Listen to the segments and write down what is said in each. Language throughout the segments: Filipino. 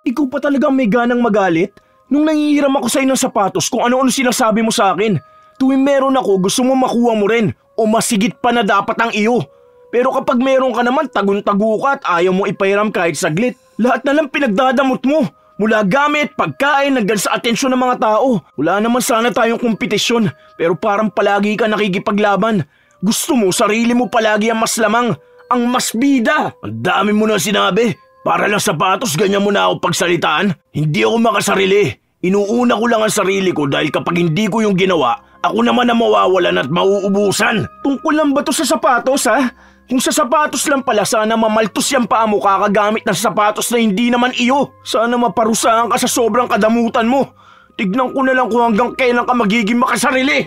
Ikaw pa talagang may ganang magalit? Nung nangihiram ako sa'yo ng sapatos kung ano-ano sinasabi mo sa akin. Tuwing meron ako, gusto mo makuha mo rin. O masigit pa na dapat ang iyo. Pero kapag meron ka naman, tagun-tago ka at ayaw mo ipahiram kahit saglit. Lahat na lang pinagdadamot mo. Mula gamit, pagkain, hanggang sa atensyon ng mga tao. Wala naman sana tayong kompetisyon, pero parang palagi ka nakikipaglaban. Gusto mo, sarili mo palagi ang mas lamang, ang mas bida. Ang dami mo na sinabi. Para lang sapatos, ganyan mo na ako pagsalitaan. Hindi ako makasarili. Inuuna ko lang ang sarili ko dahil kapag hindi ko yung ginawa, ako naman na mawawalan at mauubusan. Tungkol lang ba to sa sapatos, ha? Kung sa sapatos lang pala, sana mamaltos yung paa mo kakagamit ng sapatos na hindi naman iyo. Sana maparusahan ka sa sobrang kadamutan mo. Tignan ko na lang kung hanggang kailan ka magiging makasarili.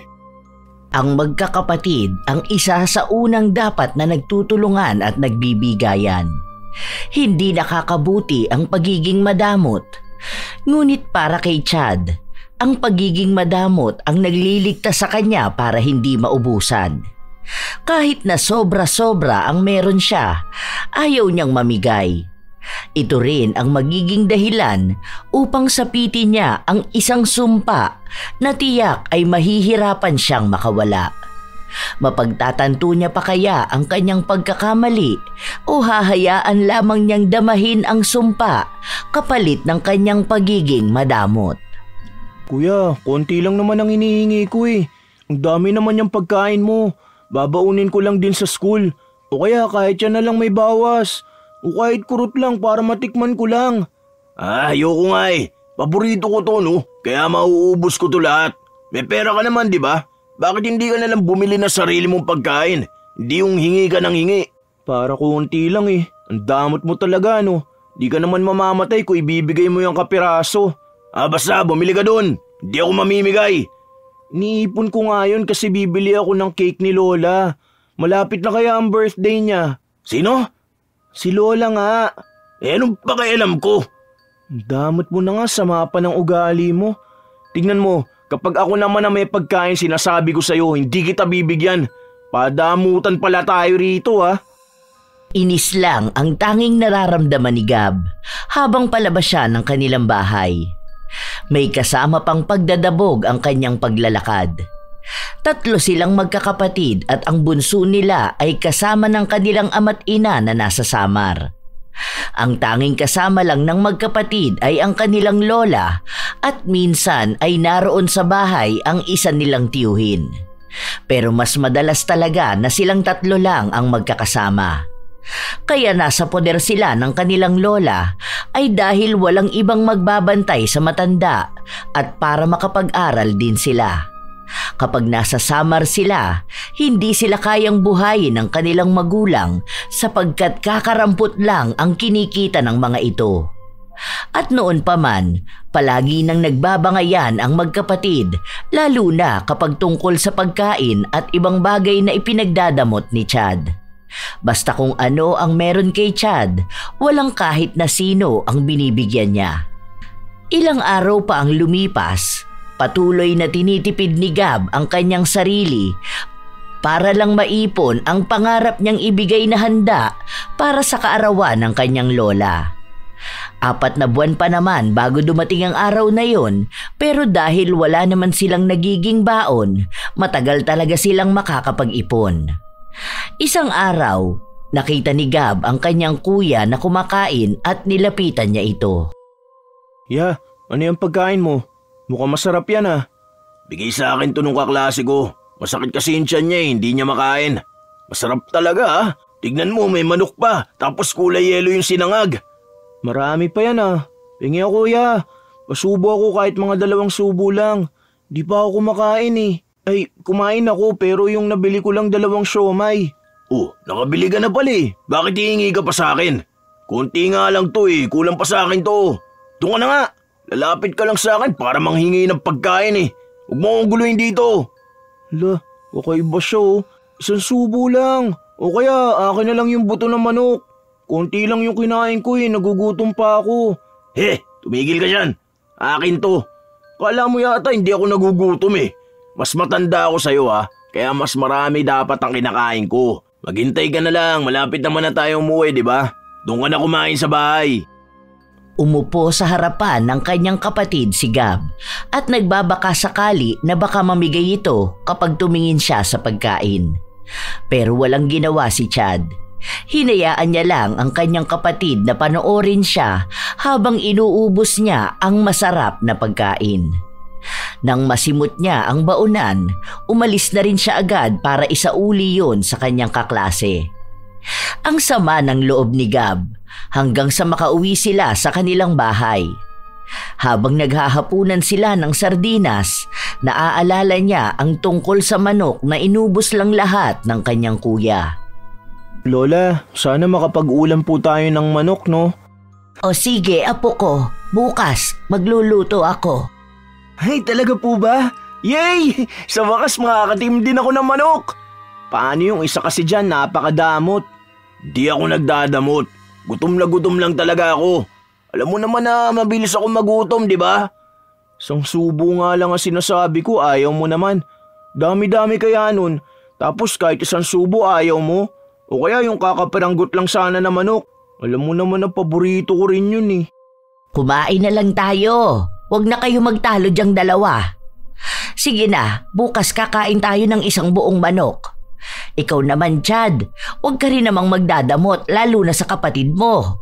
Ang magkakapatid ang isa sa unang dapat na nagtutulungan at nagbibigayan. Hindi nakakabuti ang pagiging madamot. Ngunit para kay Chad, ang pagiging madamot ang nagliligtas sa kanya para hindi maubusan. Kahit na sobra-sobra ang meron siya, ayaw niyang mamigay. Ito rin ang magiging dahilan upang sapitin niya ang isang sumpa na tiyak ay mahihirapan siyang makawala. Mapagtatanto niya pa kaya ang kanyang pagkakamali o hahayaan lamang niyang damahin ang sumpa kapalit ng kanyang pagiging madamot? Kuya, konti lang naman ang hinihingi ko eh. Ang dami naman yung pagkain mo. Babaunin ko lang din sa school. O kaya kahit yan na lang may bawas. O kahit kurot lang para matikman ko lang. Ayoko nga eh. Paborito ko to no. Kaya mauubos ko to lahat. May pera ka naman di ba? Bakit hindi ka nalang bumili na sarili mong pagkain? Hindi yung hingi ka ng hingi. Para konti lang eh. Ang damot mo talaga no. Di ka naman mamamatay kung ibibigay mo yung kapiraso. Basta bumili ka dun. Hindi ako mamimigay. Niipon ko nga yun kasi bibili ako ng cake ni Lola. Malapit na kaya ang birthday niya. Sino? Si Lola nga. Anong pakialam ko? Ang damot mo na nga, sama pa ng ugali mo. Tingnan mo. Kapag ako naman na may pagkain, sinasabi ko sa'yo, hindi kita bibigyan. Padamutan pala tayo rito ha. Inis lang ang tanging nararamdaman ni Gab habang palabas siya ng kanilang bahay. May kasama pang pagdadabog ang kanyang paglalakad. 3 silang magkakapatid at ang bunso nila ay kasama ng kanilang ama't ina na nasa Samar. Ang tanging kasama lang ng magkapatid ay ang kanilang lola at minsan ay naroon sa bahay ang isa nilang tiyuhin. Pero mas madalas talaga na silang 3 lang ang magkakasama. Kaya nasa poder sila ng kanilang lola ay dahil walang ibang magbabantay sa matanda at para makapag-aral din sila. Kapag nasa Samar sila, hindi sila kayang buhayin ng kanilang magulang sapagkat kakarampot lang ang kinikita ng mga ito. At noon pa man, palagi nang nagbabangayan ang magkapatid lalo na kapag tungkol sa pagkain at ibang bagay na ipinagdadamot ni Chad. Basta kung ano ang meron kay Chad, walang kahit na sino ang binibigyan niya. Ilang araw pa ang lumipas, patuloy na tinitipid ni Gab ang kanyang sarili para lang maipon ang pangarap niyang ibigay na handa para sa kaarawan ng kanyang lola. 4 na buwan pa naman bago dumating ang araw na yon, pero dahil wala naman silang nagiging baon, matagal talaga silang makakapag-ipon. Isang araw, nakita ni Gab ang kanyang kuya na kumakain at nilapitan niya ito. Ya, ano yung pagkain mo? Mukhang masarap yan ah. Bigay sa akin to nung kaklase ko. Masakit kasi yung tiyan niya eh, hindi niya makain. Masarap talaga ah. Tignan mo, may manok pa, tapos kulay yelo yung sinangag. Marami pa yan ah. Pingi ako kuya. Pasubo ako kahit mga 2 subo lang. Di pa ako kumakain eh. Ay, kumain ako pero yung nabili ko lang 2 siomay. Oh, nakabili ka na pala eh. Bakit hihingi ka pa sa akin? Kunti nga lang to eh, kulang pa sa akin to. Doon ka na nga. Lalapit ka lang sa akin para manghingi ng pagkain eh. Huwag mo akong guluhin dito. Hala, okay ba siya oh? 1 subo lang. O kaya akin na lang yung buto ng manok. Kunti lang yung kinain ko eh, nagugutom pa ako. Tumigil ka dyan. Akin to. Kala mo yata hindi ako nagugutom eh. Mas matanda ako sa'yo ha, kaya mas marami dapat ang kinakain ko. Maghintay ka na lang, malapit naman na tayo umuwi, di ba? Doon ka na kumain sa bahay. Umupo sa harapan ng kanyang kapatid si Gab at nagbabaka sakali na baka mamigay ito kapag tumingin siya sa pagkain. Pero walang ginawa si Chad. Hinayaan niya lang ang kanyang kapatid na panoorin siya habang inuubos niya ang masarap na pagkain. Nang masimot niya ang baunan, umalis na rin siya agad para isauli yon sa kanyang kaklase. Ang sama ng loob ni Gab hanggang sa makauwi sila sa kanilang bahay. Habang naghahapunan sila ng sardinas, naaalala niya ang tungkol sa manok na inubos lang lahat ng kanyang kuya. Lola, sana makapag-ulam po tayo ng manok, no? O sige, apo ko. Bukas, magluluto ako. Ay, talaga po ba? Yay! Sa wakas makakatim din ako ng manok. Paano yung isa kasi dyan, napakadamot. Di ako nagdadamot. Gutom na gutom lang talaga ako. Alam mo naman na mabilis ako magutom, di ba? Isang subo nga lang ang sinasabi ko, ayaw mo naman. Dami-dami kaya nun. Tapos kahit isang subo ayaw mo. O kaya yung kakaparanggot lang sana na manok. Alam mo naman na paborito ko rin yun eh. Kumain na lang tayo. Huwag na kayo magtalo diyang dalawa. Sige na, bukas kakain tayo ng isang buong manok. Ikaw naman, Chad, huwag ka rin namang magdadamot lalo na sa kapatid mo.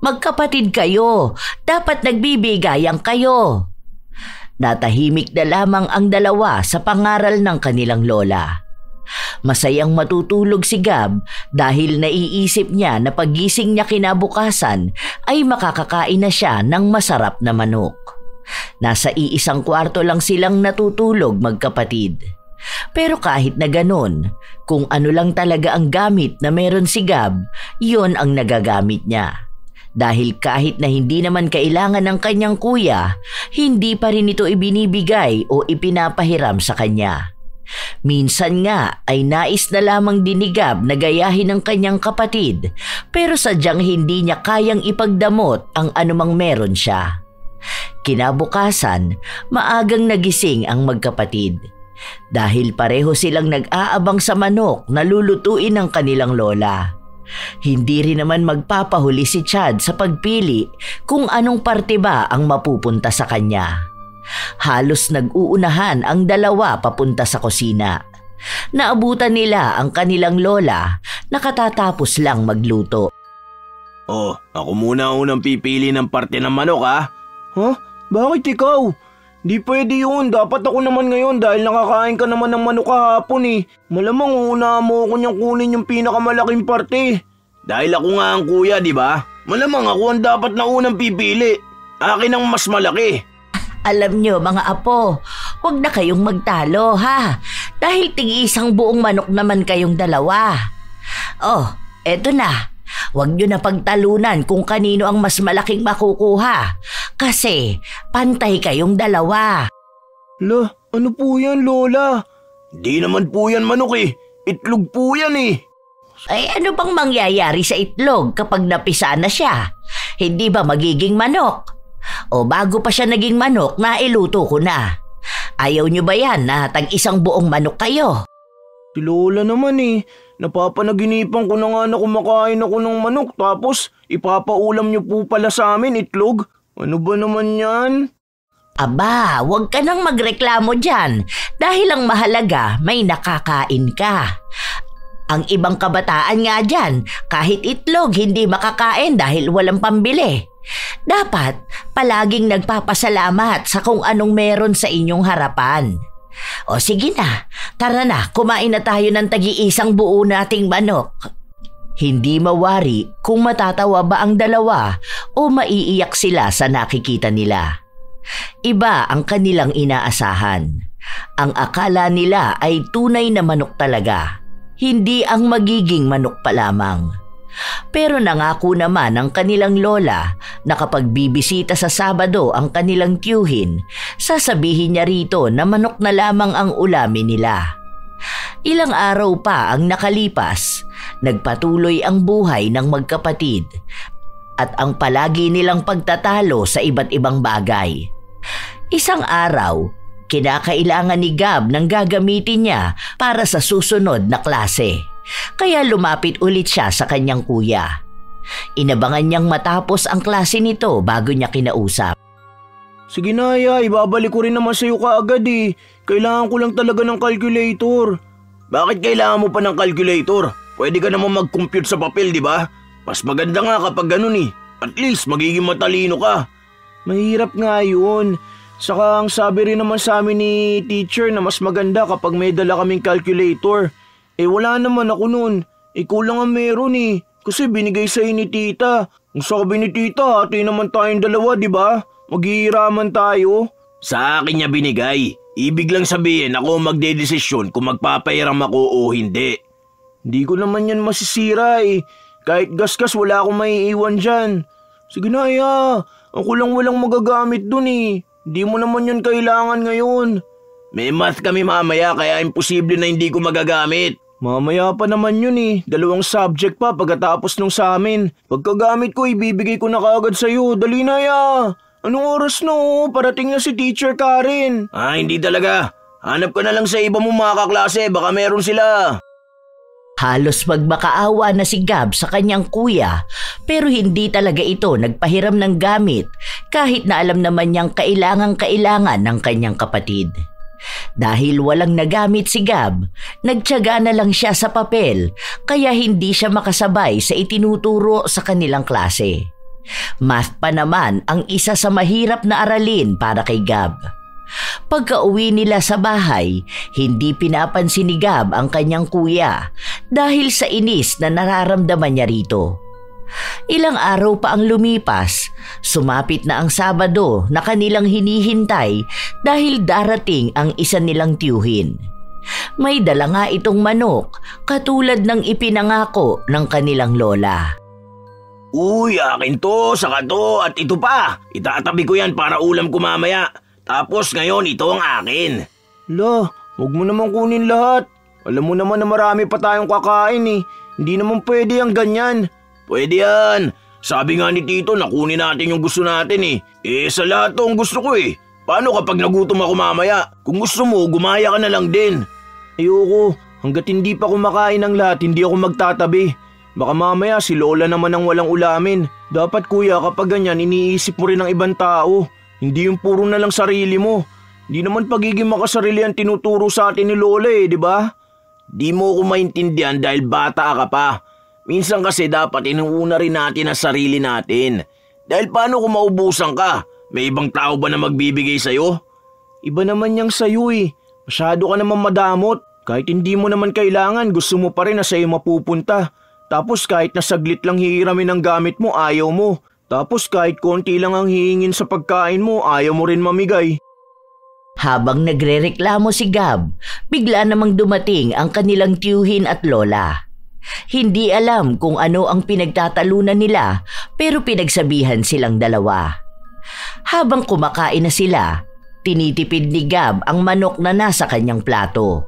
Magkapatid kayo, dapat nagbibigayan kayo. Natahimik na lamang ang dalawa sa pangaral ng kanilang lola. Masayang matutulog si Gab dahil naiisip niya na paggising niya kinabukasan ay makakakain na siya ng masarap na manok. Nasa iisang kwarto lang silang natutulog magkapatid. Pero kahit na ganon, kung ano lang talaga ang gamit na meron si Gab, yon ang nagagamit niya. Dahil kahit na hindi naman kailangan ng kanyang kuya, hindi pa rin ito ibinibigay o ipinapahiram sa kanya. Minsan nga ay nais na lamang din ni Gab na gayahin ng kanyang kapatid, pero sadyang hindi niya kayang ipagdamot ang anumang meron siya. Kinabukasan, maagang nagising ang magkapatid. Dahil pareho silang nag-aabang sa manok na lulutuin ng kanilang lola. Hindi rin naman magpapahuli si Chad sa pagpili kung anong parte ba ang mapupunta sa kanya. Halos nag-uunahan ang dalawa papunta sa kusina. Naabutan nila ang kanilang lola na katatapos lang magluto. Oh, ako muna unang pipili ng parte ng manok ha? Huh? Bakit ikaw? Di pwede yun. Dapat ako naman ngayon dahil nakakain ka naman ng manok kahapon eh. Malamang una mo ako niyang kunin yung pinakamalaking parte. Dahil ako nga ang kuya, di ba? Malamang ako ang dapat na unang pipili. Akin ang mas malaki. Alam nyo mga apo, huwag na kayong magtalo ha. Dahil tig-isang buong manok naman kayong dalawa. Oh, eto na. Huwag nyo na pagtalunan kung kanino ang mas malaking makukuha. Kasi pantay kayong dalawa. Lah, ano po yan, Lola? Di naman po yan manok eh. Itlog po yan eh. Ay ano bang mangyayari sa itlog kapag napisa na siya? Hindi ba magiging manok? O bago pa siya naging manok, nailuto ko na. Ayaw nyo ba yan na tag-isang buong manok kayo? Si Lola naman eh. Napapanaginipan ko na nga na kumakain ako ng manok tapos ipapaulam nyo po pala sa amin itlog. Ano ba naman yan? Aba, huwag ka nang magreklamo dyan dahil ang mahalaga may nakakain ka. Ang ibang kabataan nga dyan, kahit itlog hindi makakain dahil walang pambili. Dapat palaging nagpapasalamat sa kung anong meron sa inyong harapan. O sige na, tara na, kumain na tayo ng tagi-isang buo nating manok. Hindi mawari kung matatawa ba ang dalawa o maiiyak sila sa nakikita nila. Iba ang kanilang inaasahan. Ang akala nila ay tunay na manok talaga, hindi ang magiging manok pa lamang. Pero nangako naman ang kanilang lola na kapag bibisita sa Sabado ang kanilang tiyuhin, sasabihin niya rito na manok na lamang ang ulamin nila. Ilang araw pa ang nakalipas, nagpatuloy ang buhay ng magkapatid at ang palagi nilang pagtatalo sa iba't ibang bagay. Isang araw, kinakailangan ni Gab ng gagamitin niya para sa susunod na klase. Kaya lumapit ulit siya sa kanyang kuya. Inabangan niyang matapos ang klase nito bago niya kinausap. Sige na, Yay. Ibabalik ko rin naman sa'yo kaagad eh. Kailangan ko lang talaga ng calculator. Bakit kailangan mo pa ng calculator? Pwede ka naman mag-compute sa papel, di ba? Mas maganda nga kapag ganun eh. At least magiging matalino ka. Mahirap nga yun. Saka ang sabi rin naman sa amin ni teacher na mas maganda kapag may dala kaming calculator. Eh wala naman ako nun. Ikaw lang ang meron eh. Kasi binigay sa'yo ni tita. Ang sabi ni tita, hati naman tayong dalawa, di ba? Maghihiraman tayo. Sa akin niya binigay. Ibig lang sabihin ako magdedesisyon kung magpapairam ako o hindi. Hindi ko naman yan masisira eh. Kahit gasgas wala akong maiiwan dyan. Sige na, ya. Ako lang walang magagamit dun eh. Hindi mo naman yan kailangan ngayon. May math kami mamaya kaya imposible na hindi ko magagamit. Mamaya pa naman yun eh. 2 subject pa pagkatapos nung sa amin. Pagkagamit ko ibibigay ko na kaagad sa'yo. Dali na, ya. Anong oras no? Parating na si Teacher Karen. Hindi talaga. Hanap ka na lang sa iba mong mga kaklase. Baka meron sila. Halos magmakaawa na si Gab sa kanyang kuya pero hindi talaga ito nagpahiram ng gamit kahit na alam naman niyang kailangan ng kanyang kapatid. Dahil walang nagamit si Gab, nagtiyaga na lang siya sa papel kaya hindi siya makasabay sa itinuturo sa kanilang klase. Math pa naman ang isa sa mahirap na aralin para kay Gab. Pagka-uwi nila sa bahay, hindi pinapansin ni Gab ang kanyang kuya dahil sa inis na nararamdaman niya rito. Ilang araw pa ang lumipas, sumapit na ang Sabado na kanilang hinihintay dahil darating ang isa nilang tiyuhin. May dala nga itong manok katulad ng ipinangako ng kanilang lola. Uy, akin to, saka to, at ito pa. Itatabi ko yan para ulam ko mamaya. Tapos ngayon, ito ang akin. La, huwag mo naman kunin lahat. Alam mo naman na marami pa tayong kakain eh. Hindi naman pwede ang ganyan. Pwede yan. Sabi nga ni Tito na kunin natin yung gusto natin eh. Sa lahat to ang gusto ko eh. Paano kapag nagutom ako mamaya? Kung gusto mo, gumaya ka na lang din. Ayoko. Hanggat hindi pa kumakain ng lahat, hindi ako magtatabi. Baka mamaya si Lola naman ang walang ulamin. Dapat kuya kapag ganyan iniisip mo rin ang ibang tao. Hindi yung puro na lang sarili mo. Di naman pagiging makasarili ang tinuturo sa atin ni Lola eh, di ba? Di mo ko maintindihan dahil bata ka pa. Minsan kasi dapat inuuna rin natin ang sarili natin. Dahil paano kung maubusan ka? May ibang tao ba na magbibigay sa'yo? Iba naman yang sa'yo eh. Masyado ka naman madamot. Kahit hindi mo naman kailangan, gusto mo pa rin na sa'yo mapupunta. Tapos kahit na saglit lang hihiramin ang gamit mo, ayaw mo. Tapos kahit konti lang ang hihingin sa pagkain mo, ayaw mo rin mamigay. Habang nagrereklamo si Gab, bigla namang dumating ang kanilang tiyuhin at lola. Hindi alam kung ano ang pinagtatalunan nila pero pinagsabihan silang dalawa. Habang kumakain na sila, tinitipid ni Gab ang manok na nasa kanyang plato.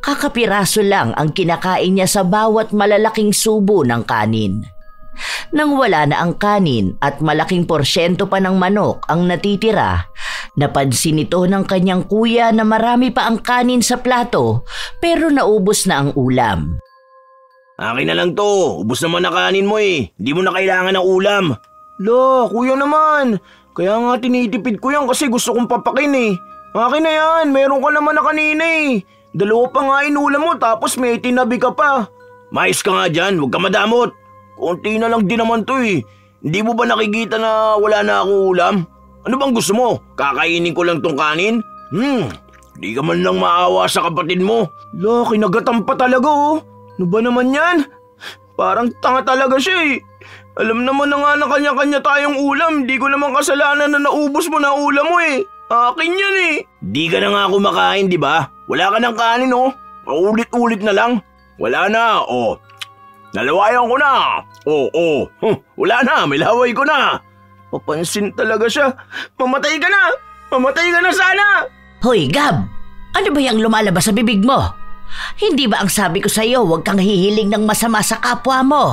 Kakapiraso lang ang kinakain niya sa bawat malalaking subo ng kanin. Nang wala na ang kanin at malaking porsyento pa ng manok ang natitira, napansin ito ng kanyang kuya na marami pa ang kanin sa plato pero naubos na ang ulam. Akin na lang to. Ubus naman na kanin mo eh. Hindi mo na kailangan ng ulam. La, kuya naman. Kaya nga tinitipid ko yan kasi gusto kong papakin eh. Akin na yan. Meron ka naman na kanina eh. 2 pa nga inulam mo tapos may tinabi ka pa. Mais ka nga dyan. Huwag ka madamot. Konti na lang din naman to eh. Hindi mo ba nakikita na wala na akong ulam? Ano bang gusto mo? Kakainin ko lang tong kanin? Di ka man lang maawa sa kapatid mo. La, kinagatan pa talaga oh. Ano ba naman yan? Parang tanga talaga siya eh. Alam naman na nga na kanya-kanya tayong ulam. Di ko naman kasalanan na naubos mo na ulam mo eh. Akin yan eh. Di ka na nga kumakain, di ba? Wala ka ng kanin oh. Paulit-ulit na lang. Wala na, oh. Nalawayan ko na. Oh. Wala na, may laway ko na. Papansin talaga siya. Mamatay ka na. Mamatay ka na sana. Hoy, Gab! Ano ba yung lumalabas sa bibig mo? Hindi ba ang sabi ko sa'yo huwag kang hihiling ng masama sa kapwa mo?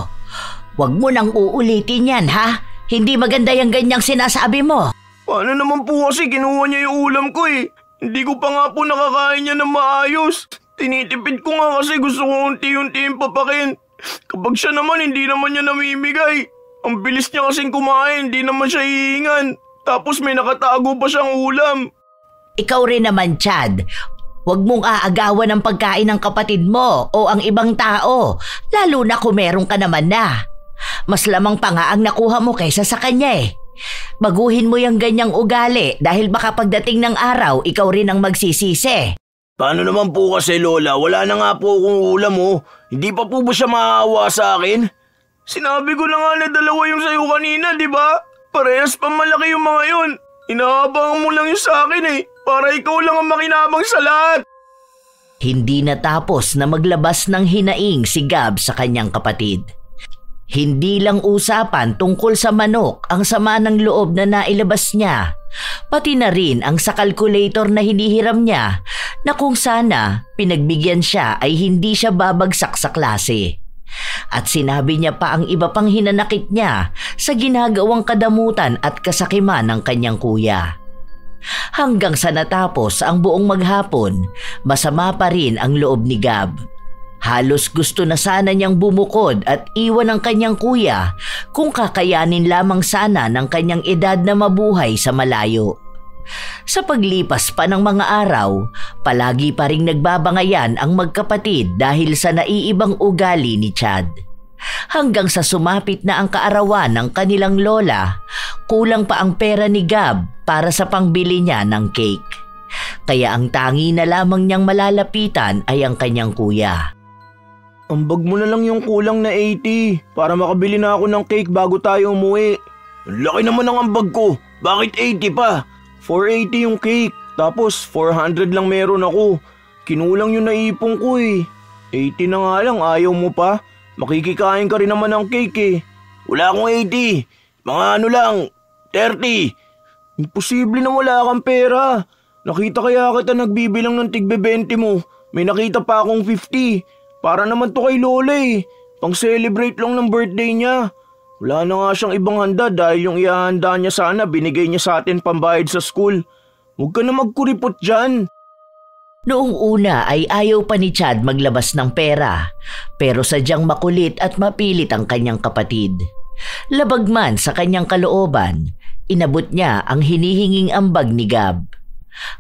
Huwag mo nang uulitin yan, ha? Hindi maganda yung ganyang sinasabi mo. Paano naman po kasi kinuha niya yung ulam ko eh. Hindi ko pa nga po nakakain niya ng maayos. Tinitipid ko nga kasi gusto ko unti-unti papakin. Kapag siya naman, hindi naman niya namimigay. Ang bilis niya kasing kumain, hindi naman siya hihingan. Tapos may nakatago pa siyang ulam. Ikaw rin naman, Chad. Huwag mong aagawan ng pagkain ng kapatid mo o ang ibang tao, lalo na kung meron ka naman na. Mas lamang pa nga ang nakuha mo kaysa sa kanya eh. Baguhin mo yung ganyang ugali dahil baka pagdating ng araw, ikaw rin ang magsisisi. Paano naman po kasi, Lola? Wala na nga po akong ulam oh. Hindi pa po ba siya maawa sa akin? Sinabi ko na nga na dalawa yung sayo kanina, di ba? Parehas pa malaki yung mga yun. Inaabangan mo lang yung sa akin eh. Para ikaw lang ang makinabang sa lahat. Hindi natapos na maglabas ng hinaing si Gab sa kanyang kapatid. Hindi lang usapan tungkol sa manok ang sama ng loob na nailabas niya, pati na rin ang sa calculator na hinihiram niya na kung sana pinagbigyan siya ay hindi siya babagsak sa klase. At sinabi niya pa ang iba pang hinanakit niya sa ginagawang kadamutan at kasakiman ng kanyang kuya. Hanggang sa natapos ang buong maghapon, masama pa rin ang loob ni Gab. Halos gusto na sana niyang bumukod at iwan ang kanyang kuya kung kakayanin lamang sana ng kanyang edad na mabuhay sa malayo. Sa paglipas pa ng mga araw, palagi pa ring nagbabangayan ang magkapatid dahil sa naiibang ugali ni Chad. Hanggang sa sumapit na ang kaarawan ng kanilang lola, kulang pa ang pera ni Gab para sa pangbili niya ng cake. Kaya ang tangi na lamang niyang malalapitan ay ang kanyang kuya. Ambag mo na lang yung kulang na 80 para makabili na ako ng cake bago tayo umuwi. Ang laki naman ng ambag ko. Bakit 80 pa? 480 yung cake. Tapos 400 lang meron ako. Kinulang yung naipon ko eh. 80 na nga lang, ayaw mo pa? Makikikain ka rin naman ng cake eh. Wala akong 80. Mga ano lang, 30. Imposible na wala kang pera. Nakita kaya kita nagbibilang ng tigbe-20 mo. May nakita pa akong 50. Para naman to kay Lola eh. Pang-celebrate lang ng birthday niya. Wala na nga siyang ibang handa dahil yung ihahanda niya sana binigay niya sa atin pambayad sa school. Huwag ka na magkuripot dyan. Noong una ay ayaw pa ni Chad maglabas ng pera, pero sadyang makulit at mapilit ang kanyang kapatid. Labag man sa kanyang kalooban, inabot niya ang hinihinging ambag ni Gab.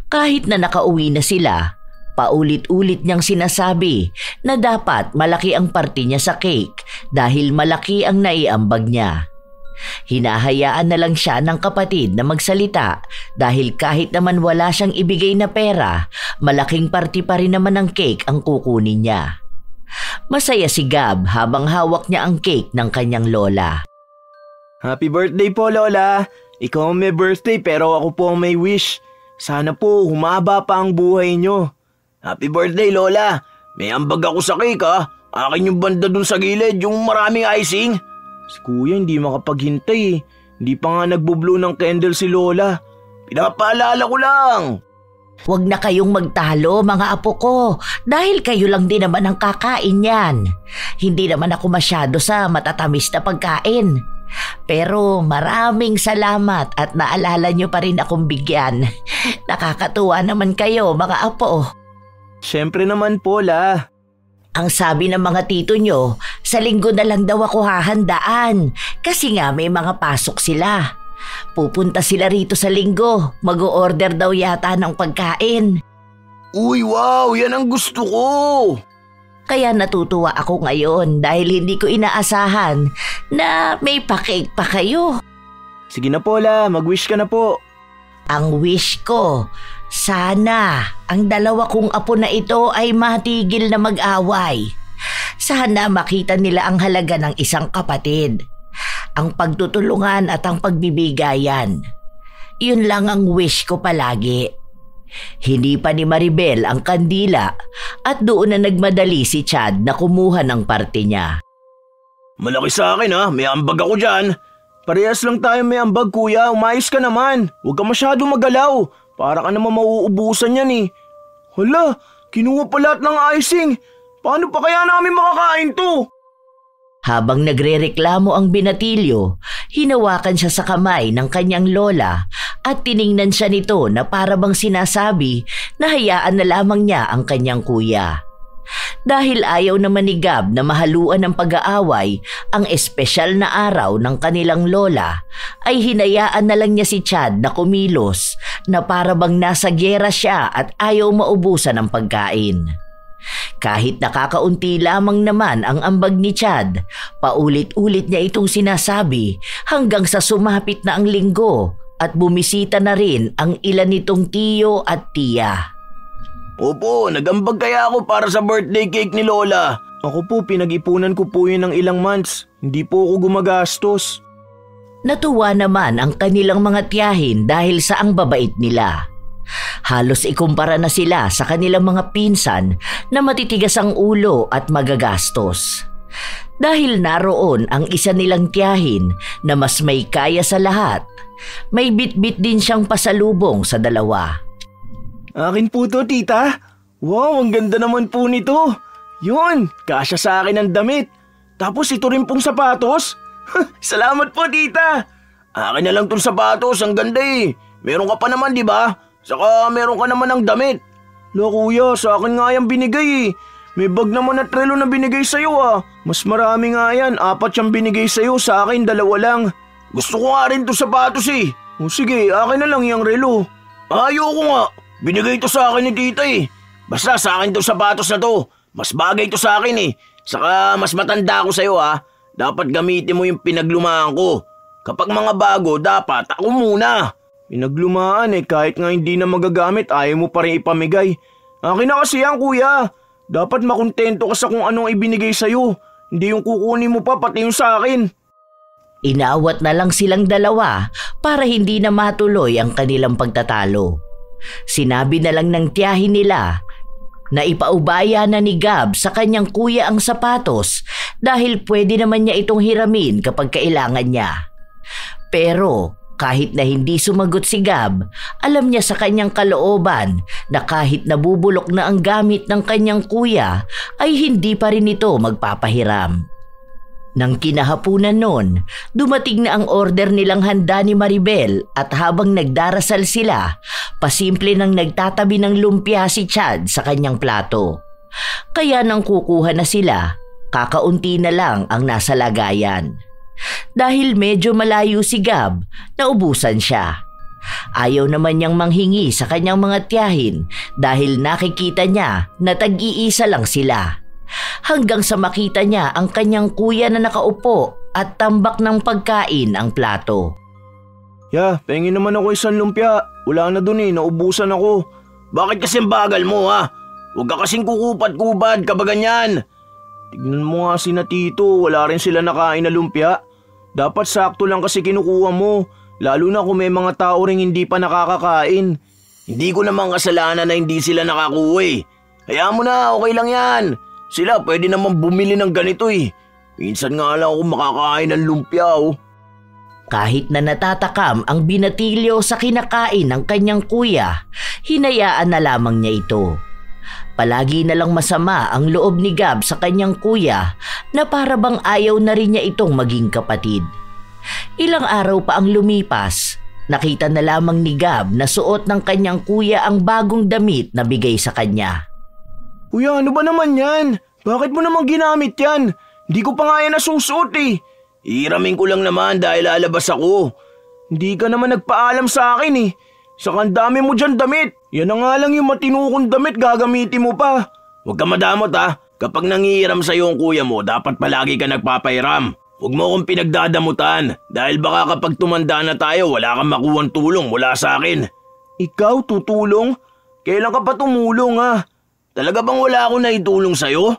Kahit na nakauwi na sila, paulit-ulit niyang sinasabi na dapat malaki ang parte niya sa cake dahil malaki ang naiambag niya. Hinahayaan na lang siya ng kapatid na magsalita dahil kahit naman wala siyang ibigay na pera, malaking parte pa rin naman ng cake ang kukunin niya. Masaya si Gab habang hawak niya ang cake ng kanyang lola. Happy birthday po, Lola. Ikaw ang may birthday pero ako po ang may wish. Sana po humaba pa ang buhay niyo. Happy birthday, Lola. May ambag ako sa cake ha. Akin yung banda dun sa gilid, yung maraming icing. Si Kuya hindi makapaghintay eh. Hindi pa nga nagbo-blow ng candle si Lola. Pinapaalala ko lang. Huwag na kayong magtalo mga apo ko dahil kayo lang din naman ang kakain yan. Hindi naman ako masyado sa matatamis na pagkain. Pero maraming salamat at naalala nyo pa rin akong bigyan. Nakakatuwa naman kayo mga apo. Siyempre naman po, La. Ang sabi ng mga tito nyo, sa linggo na lang daw ako hahandaan kasi nga may mga pasok sila. Pupunta sila rito sa linggo, mag-o-order daw yata ng pagkain. Uy, wow! Yan ang gusto ko! Kaya natutuwa ako ngayon dahil hindi ko inaasahan na may pa-cake pa kayo. Sige na po, La. Mag-wish ka na po. Ang wish ko, sana ang dalawa kong apo na ito ay matigil na mag-away. Sana makita nila ang halaga ng isang kapatid. Ang pagtutulungan at ang pagbibigayan. Yun lang ang wish ko palagi. Hindi pa ni Maribel ang kandila at doon na nagmadali si Chad na kumuha ng parte niya. Malaki sa akin ha, may ambag ako dyan. Parehas lang tayo may ambag, Kuya. Umayos ka naman. Huwag ka masyado magalaw. Para ka naman mauubusan yan eh. Hala, kinuha pa lahat ng icing. Paano pa kaya namin makakain to? Habang nagrereklamo ang binatilyo, hinawakan siya sa kamay ng kanyang lola at tiningnan siya nito na para bang sinasabi na hayaan na lamang niya ang kanyang kuya. Dahil ayaw naman ni Gab na mahaluan ng pag-aaway ang espesyal na araw ng kanilang lola, ay hinayaan na lang niya si Chad na kumilos na para bang nasa gyera siya at ayaw maubusan ng pagkain. Kahit nakakaunti lamang naman ang ambag ni Chad, paulit-ulit niya itong sinasabi hanggang sa sumapit na ang linggo at bumisita na rin ang ilan nitong tiyo at tiya. Opo, nagambag kaya ako para sa birthday cake ni Lola. Ako po, pinag-ipunan ko po yun ng ilang months. Hindi po ako gumagastos. Natuwa naman ang kanilang mga tiyahin dahil sa ang babait nila. Halos ikumpara na sila sa kanilang mga pinsan na matitigas ang ulo at magagastos. Dahil naroon ang isa nilang tiyahin na mas may kaya sa lahat, may bitbit din siyang pasalubong sa dalawa. Akin po to, tita. Wow, ang ganda naman po nito. Yun, kasya sa akin ang damit. Tapos ito rin pong sapatos. Salamat po, tita. Akin na lang tong sapatos, ang ganda eh. Meron ka pa naman, di ba? Saka meron ka naman ng damit. Kuya, sa akin nga yung binigay eh. May bag naman at relo na binigay sa'yo ah. Mas marami nga yan, 4 yung binigay sa'yo, sa akin 2 lang. Gusto ko nga rin to sapatos eh. O sige, akin na lang yung relo. Ayoko nga, binigay to sa akin ni tita eh. Basta sa akin to sapatos na to. Mas bagay to sa akin eh. Saka mas matanda ako sa'yo ah. Dapat gamitin mo yung pinaglumaan ko. Kapag mga bago, dapat ako muna. Pinaglumaan eh, kahit nga hindi na magagamit, ayaw mo pa rin ipamigay. Akin na kasi yan, kuya. Dapat makontento ka sa kung anong ibinigay sa'yo. Hindi yung kukunin mo pa, pati yung sa akin. Inawat na lang silang dalawa para hindi na matuloy ang kanilang pagtatalo. Sinabi na lang ng tiyahin nila na ipaubaya na ni Gab sa kanyang kuya ang sapatos dahil pwede naman niya itong hiramin kapag kailangan niya. Pero kahit na hindi sumagot si Gab, alam niya sa kanyang kalooban na kahit nabubulok na ang gamit ng kanyang kuya ay hindi pa rin ito magpapahiram. Nang kinahapunan noon, dumating na ang order nilang handa ni Maribel at habang nagdarasal sila, pasimple nang nagtatabi ng lumpia si Chad sa kanyang plato. Kaya nang kukuha na sila, kakaunti na lang ang nasa lagayan. Dahil medyo malayo si Gab, naubusan siya. Ayaw naman niyang manghingi sa kanyang mga tiyahin dahil nakikita niya na tag-iisa lang sila. Hanggang sa makita niya ang kanyang kuya na nakaupo at tambak ng pagkain ang plato. Pengin naman ako isang lumpia. Wala na dun eh, naubusan ako. Bakit kasi ang bagal mo ha? Huwag ka kasing kukupat-kupad kapag ganyan. Tignan mo nga si na tito, wala rin sila nakain na lumpia. Dapat sakto lang kasi kinukuha mo, lalo na kung may mga tao ring hindi pa nakakakain. Hindi ko naman kasalanan na hindi sila nakakuha eh. Kaya mo na, okay lang yan. Sila pwede naman bumili ng ganito eh. Minsan nga lang ako makakain ng lumpia oh. Kahit na natatakam ang binatilyo sa kinakain ng kanyang kuya, hinayaan na lamang niya ito. Palagi na lang masama ang loob ni Gab sa kanyang kuya na para bang ayaw na rin niya itong maging kapatid. Ilang araw pa ang lumipas, nakita na lamang ni Gab na suot ng kanyang kuya ang bagong damit na bigay sa kanya. Kuya, ano ba naman yan? Bakit mo naman ginamit yan? Hindi ko pa nga yan nasusuot eh. Iramin ko lang naman dahil lalabas ako. Hindi ka naman nagpaalam sa akin eh. Saka ang dami mo dyan damit. Yan na nga lang yung matinukong damit, gagamitin mo pa. Huwag ka madamot ha. Kapag nangihiram sa'yo ang kuya mo, dapat palagi ka nagpapairam. Huwag mo akong pinagdadamutan dahil baka kapag tumanda na tayo, wala kang makuhang tulong mula sa akin. Ikaw tutulong? Kailan ka pa tumulong ha? Talaga bang wala akong naitulong sa'yo?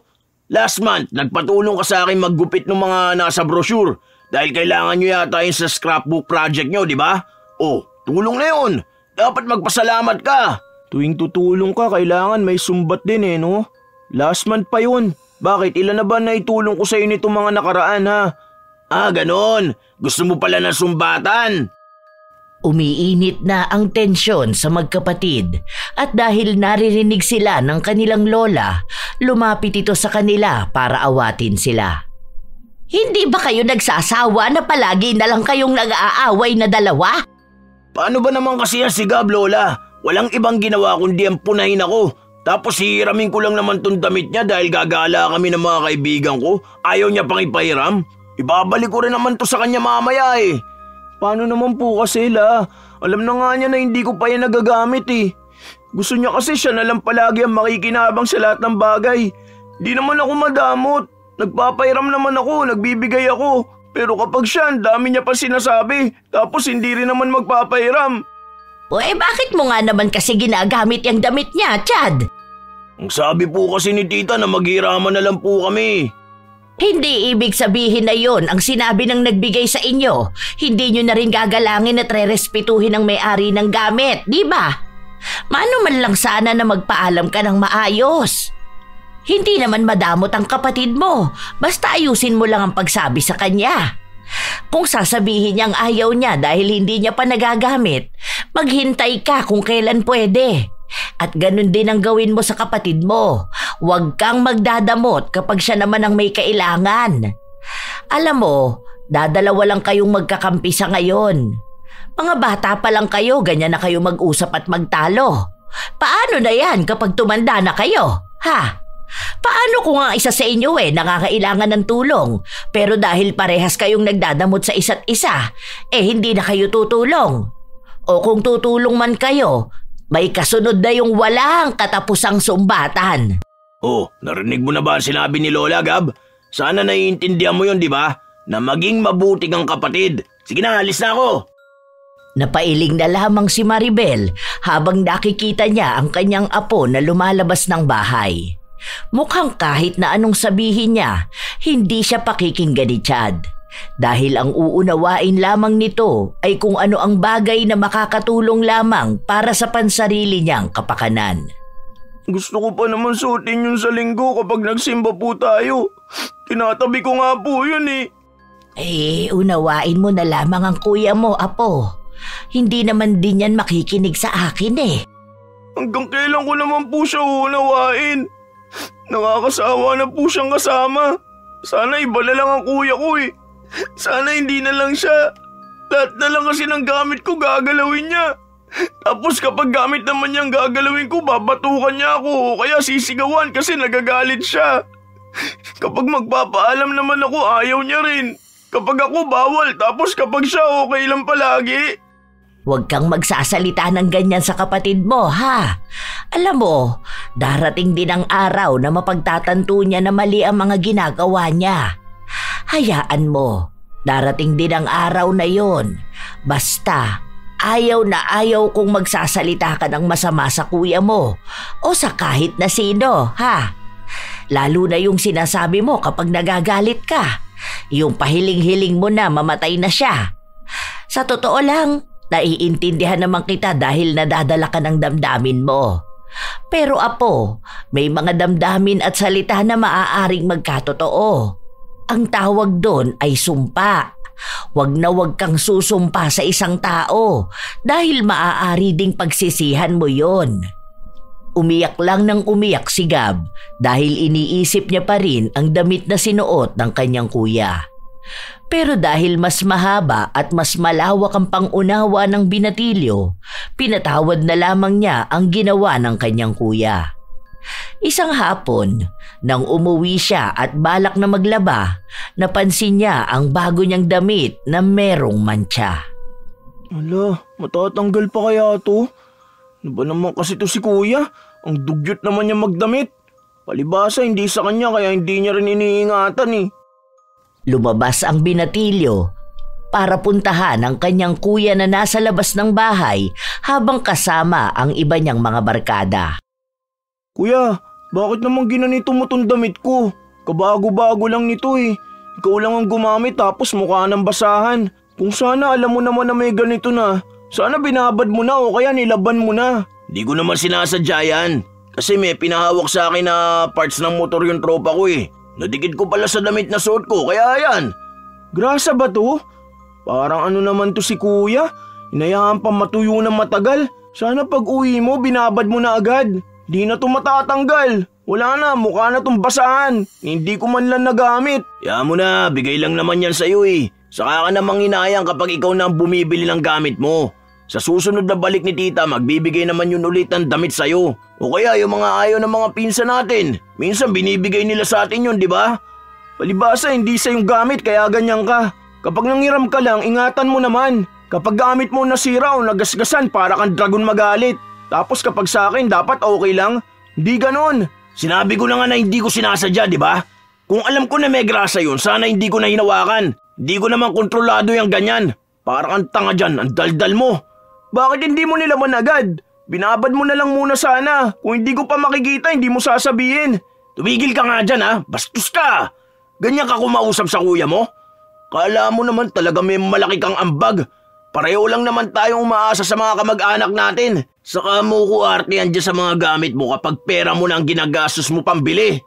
Last month, nagpatulong ka sa akin maggupit ng mga nasa brochure dahil kailangan nyo yata yung sa scrapbook project nyo, di ba? Oh, tulong na yun. Dapat magpasalamat ka. Tuwing tutulong ka, kailangan may sumbat din eh, no? Last month pa yun. Bakit? Ilan na ba naitulong ko sa'yo nitong mga nakaraan, ha? Ah, ganon. Gusto mo pala ng sumbatan? Umiinit na ang tensyon sa magkapatid at dahil naririnig sila ng kanilang lola, lumapit ito sa kanila para awatin sila. Hindi ba kayo nagsasawa na palagi na lang kayong nag-aaway na dalawa? Paano ba naman kasi yan si Gab, Lola? Walang ibang ginawa kundi ang punahin ako. Tapos hihiramin ko lang naman tong damit niya dahil gagala kami ng mga kaibigan ko. Ayaw niya pang ipahiram. Ibabalik ko rin naman to sa kanya mamaya eh. Paano naman po kasi la? Alam na nga niya na hindi ko pa yan nagagamit eh. Gusto niya kasi siya na lang palagi ang makikinabang sa lahat ng bagay. Di naman ako madamot. Nagpapahiram naman ako, nagbibigay ako. Pero kapag siya, ang dami niya pa sinasabi. Tapos hindi rin naman magpapahiram. O bakit mo nga naman kasi ginagamit yung damit niya, Chad? Ang sabi po kasi ni tita na maghiraman na lang po kami. Hindi ibig sabihin na yon ang sinabi ng nagbigay sa inyo. Hindi nyo na rin gagalangin at re-respetuhin ang may-ari ng gamit, di ba? Mano man lang sana na magpaalam ka ng maayos. Hindi naman madamot ang kapatid mo. Basta ayusin mo lang ang pagsabi sa kanya. Kung sasabihin niyang ayaw niya dahil hindi niya pa nagagamit, maghintay ka kung kailan pwede. At ganun din ang gawin mo sa kapatid mo. Huwag kang magdadamot kapag siya naman ang may kailangan. Alam mo, dadalawa lang kayong magkakampi sa ngayon. Mga bata pa lang kayo, ganyan na kayo mag-usap at magtalo. Paano na yan kapag tumanda na kayo? Ha? Paano kung ang isa sa inyo nakakailangan ng tulong, pero dahil parehas kayong nagdadamot sa isa't isa, hindi na kayo tutulong? O kung tutulong man kayo, may kasunod na yung walang katapusang sumbatan. Oh, narinig mo na ba ang sinabi ni Lola, Gab? Sana naiintindihan mo yun, di ba? Na maging mabuti kang kapatid. Sige na, alis na ako. Napailing na lamang si Maribel habang nakikita niya ang kanyang apo na lumalabas ng bahay. Mukhang kahit na anong sabihin niya, hindi siya pakikinggan ni Chad. Dahil ang uunawain lamang nito ay kung ano ang bagay na makakatulong lamang para sa pansarili niyang kapakanan. Gusto ko pa naman suotin yun sa linggo kapag nagsimba po tayo. Tinatabi ko nga po yun eh. Unawain mo na lamang ang kuya mo, apo. Hindi naman din yan makikinig sa akin eh. Hanggang kailan ko naman po siya uunawain? Nakakasawa na po siyang kasama. Sana iba na lang ang kuya ko eh. Sana hindi na lang siya. Lahat na lang kasi ng gamit ko gagalawin niya. Tapos kapag gamit naman niyang gagalawin ko, babatukan niya ako o kaya sisigawan kasi nagagalit siya. Kapag magpapaalam naman ako, ayaw niya rin. Kapag ako bawal, tapos kapag siya okay lang palagi. Huwag kang magsasalita ng ganyan sa kapatid mo, ha? Alam mo, darating din ang araw na mapagtatanto niya na mali ang mga ginagawa niya. Hayaan mo, darating din ang araw na yon. Basta, ayaw na ayaw kung magsasalita ka ng masama sa kuya mo o sa kahit na sino, ha? Lalo na yung sinasabi mo kapag nagagalit ka. Yung pahiling-hiling mo na mamatay na siya. Sa totoo lang, naiintindihan naman kita dahil nadadala ka ng damdamin mo. Pero apo, may mga damdamin at salita na maaaring magkatotoo. Ang tawag doon ay sumpa. Huwag na huwag kang susumpa sa isang tao dahil maaari ding pagsisihan mo yon. Umiyak lang ng umiyak si Gab dahil iniisip niya pa rin ang damit na sinuot ng kanyang kuya. Pero dahil mas mahaba at mas malawak ang pangunawa ng binatilyo, pinatawad na lamang niya ang ginawa ng kanyang kuya. Isang hapon, nang umuwi siya at balak na maglaba, napansin niya ang bago niyang damit na merong mantsa. Ala, matatanggal pa kaya to? Ano ba naman kasi to si kuya? Ang dugyot naman niya magdamit. Palibasa hindi sa kanya kaya hindi niya rin iniingatan eh. Lumabas ang binatilyo para puntahan ang kanyang kuya na nasa labas ng bahay habang kasama ang iba niyang mga barkada. Kuya, bakit naman ginanito mo tong damit ko? Kabago-bago lang nito eh. Ikaw lang ang gumamit tapos mukha ng basahan. Kung sana alam mo naman na may ganito na, sana binabad mo na o kaya nilaban mo na. Di ko naman sinasadya yan. Kasi may pinahawak sa akin na parts ng motor yung tropa ko eh. Nadikit ko pala sa damit na suot ko, kaya yan. Grasa ba to? Parang ano naman to si kuya? Inayaan pa matuyo ng matagal. Sana pag uwi mo, binabad mo na agad. Di na to matatanggal. Wala na, mukha na tong basahan. Hindi ko man lang nagamit. Kaya mo na, bigay lang naman yan sa'yo eh. Saka ka namang hinayang kapag ikaw na ang bumibili ng gamit mo. Sa susunod na balik ni tita, magbibigay naman yun ulit ng damit sa'yo. O kaya yung mga ayaw ng mga pinsan natin. Minsan binibigay nila sa atin yun, di ba? Palibasa, hindi sa yung gamit kaya ganyan ka. Kapag nangiram ka lang, ingatan mo naman. Kapag gamit mo nasira o nagasgasan, para kang dragon magalit. Tapos kapag sa akin, dapat okay lang. Hindi ganon. Sinabi ko na nga na hindi ko sinasadya, di ba? Kung alam ko na may grasa yun, sana hindi ko na hinawakan. Hindi ko naman kontrolado yung ganyan. Para kang tanga dyan, ang daldal mo. Bakit hindi mo nilaman agad? Binabad mo na lang muna sana. Kung hindi ko pa makikita, hindi mo sasabihin. Tumigil ka nga dyan ha, bastos ka. Ganyan ka kumausap sa kuya mo? Kala mo naman talaga may malaki kang ambag. Pareho lang naman tayong umaasa sa mga kamag-anak natin. Saka mo ko artehan dyan sa mga gamit mo kapag pera mo na ang ginagastos mo pambili.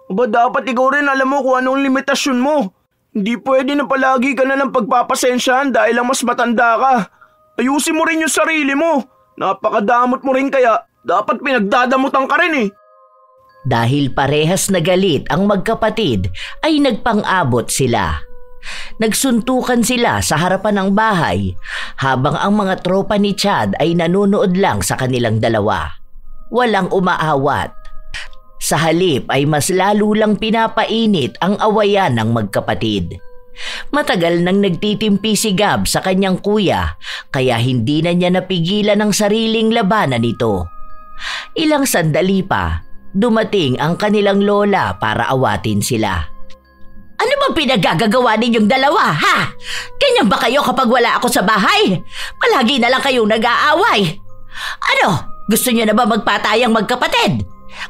Ba dapat ikaw rin alam mo kung anong limitasyon mo. Hindi pwede na palagi ka na lang pagpapasensyahan dahil lang mas matanda ka. Ayusin mo rin yung sarili mo. Napakadamot mo rin kaya dapat pinagdadamutan ka rin eh. Dahil parehas na galit ang magkapatid ay nagpang-abot sila. Nagsuntukan sila sa harapan ng bahay habang ang mga tropa ni Chad ay nanonood lang sa kanilang dalawa. Walang umaawat. Sa halip ay mas lalo lang pinapainit ang awayan ng magkapatid. Matagal nang nagtitimpi si Gab sa kanyang kuya kaya hindi na niya napigilan ang sariling labanan nito. Ilang sandali pa, dumating ang kanilang lola para awatin sila. Ano bang pinagagagawa ninyong dalawa, ha? Ganyan ba kayo kapag wala ako sa bahay? Palagi na lang kayong nag-aaway. Ano, gusto niyo na ba magpatayang magkapatid?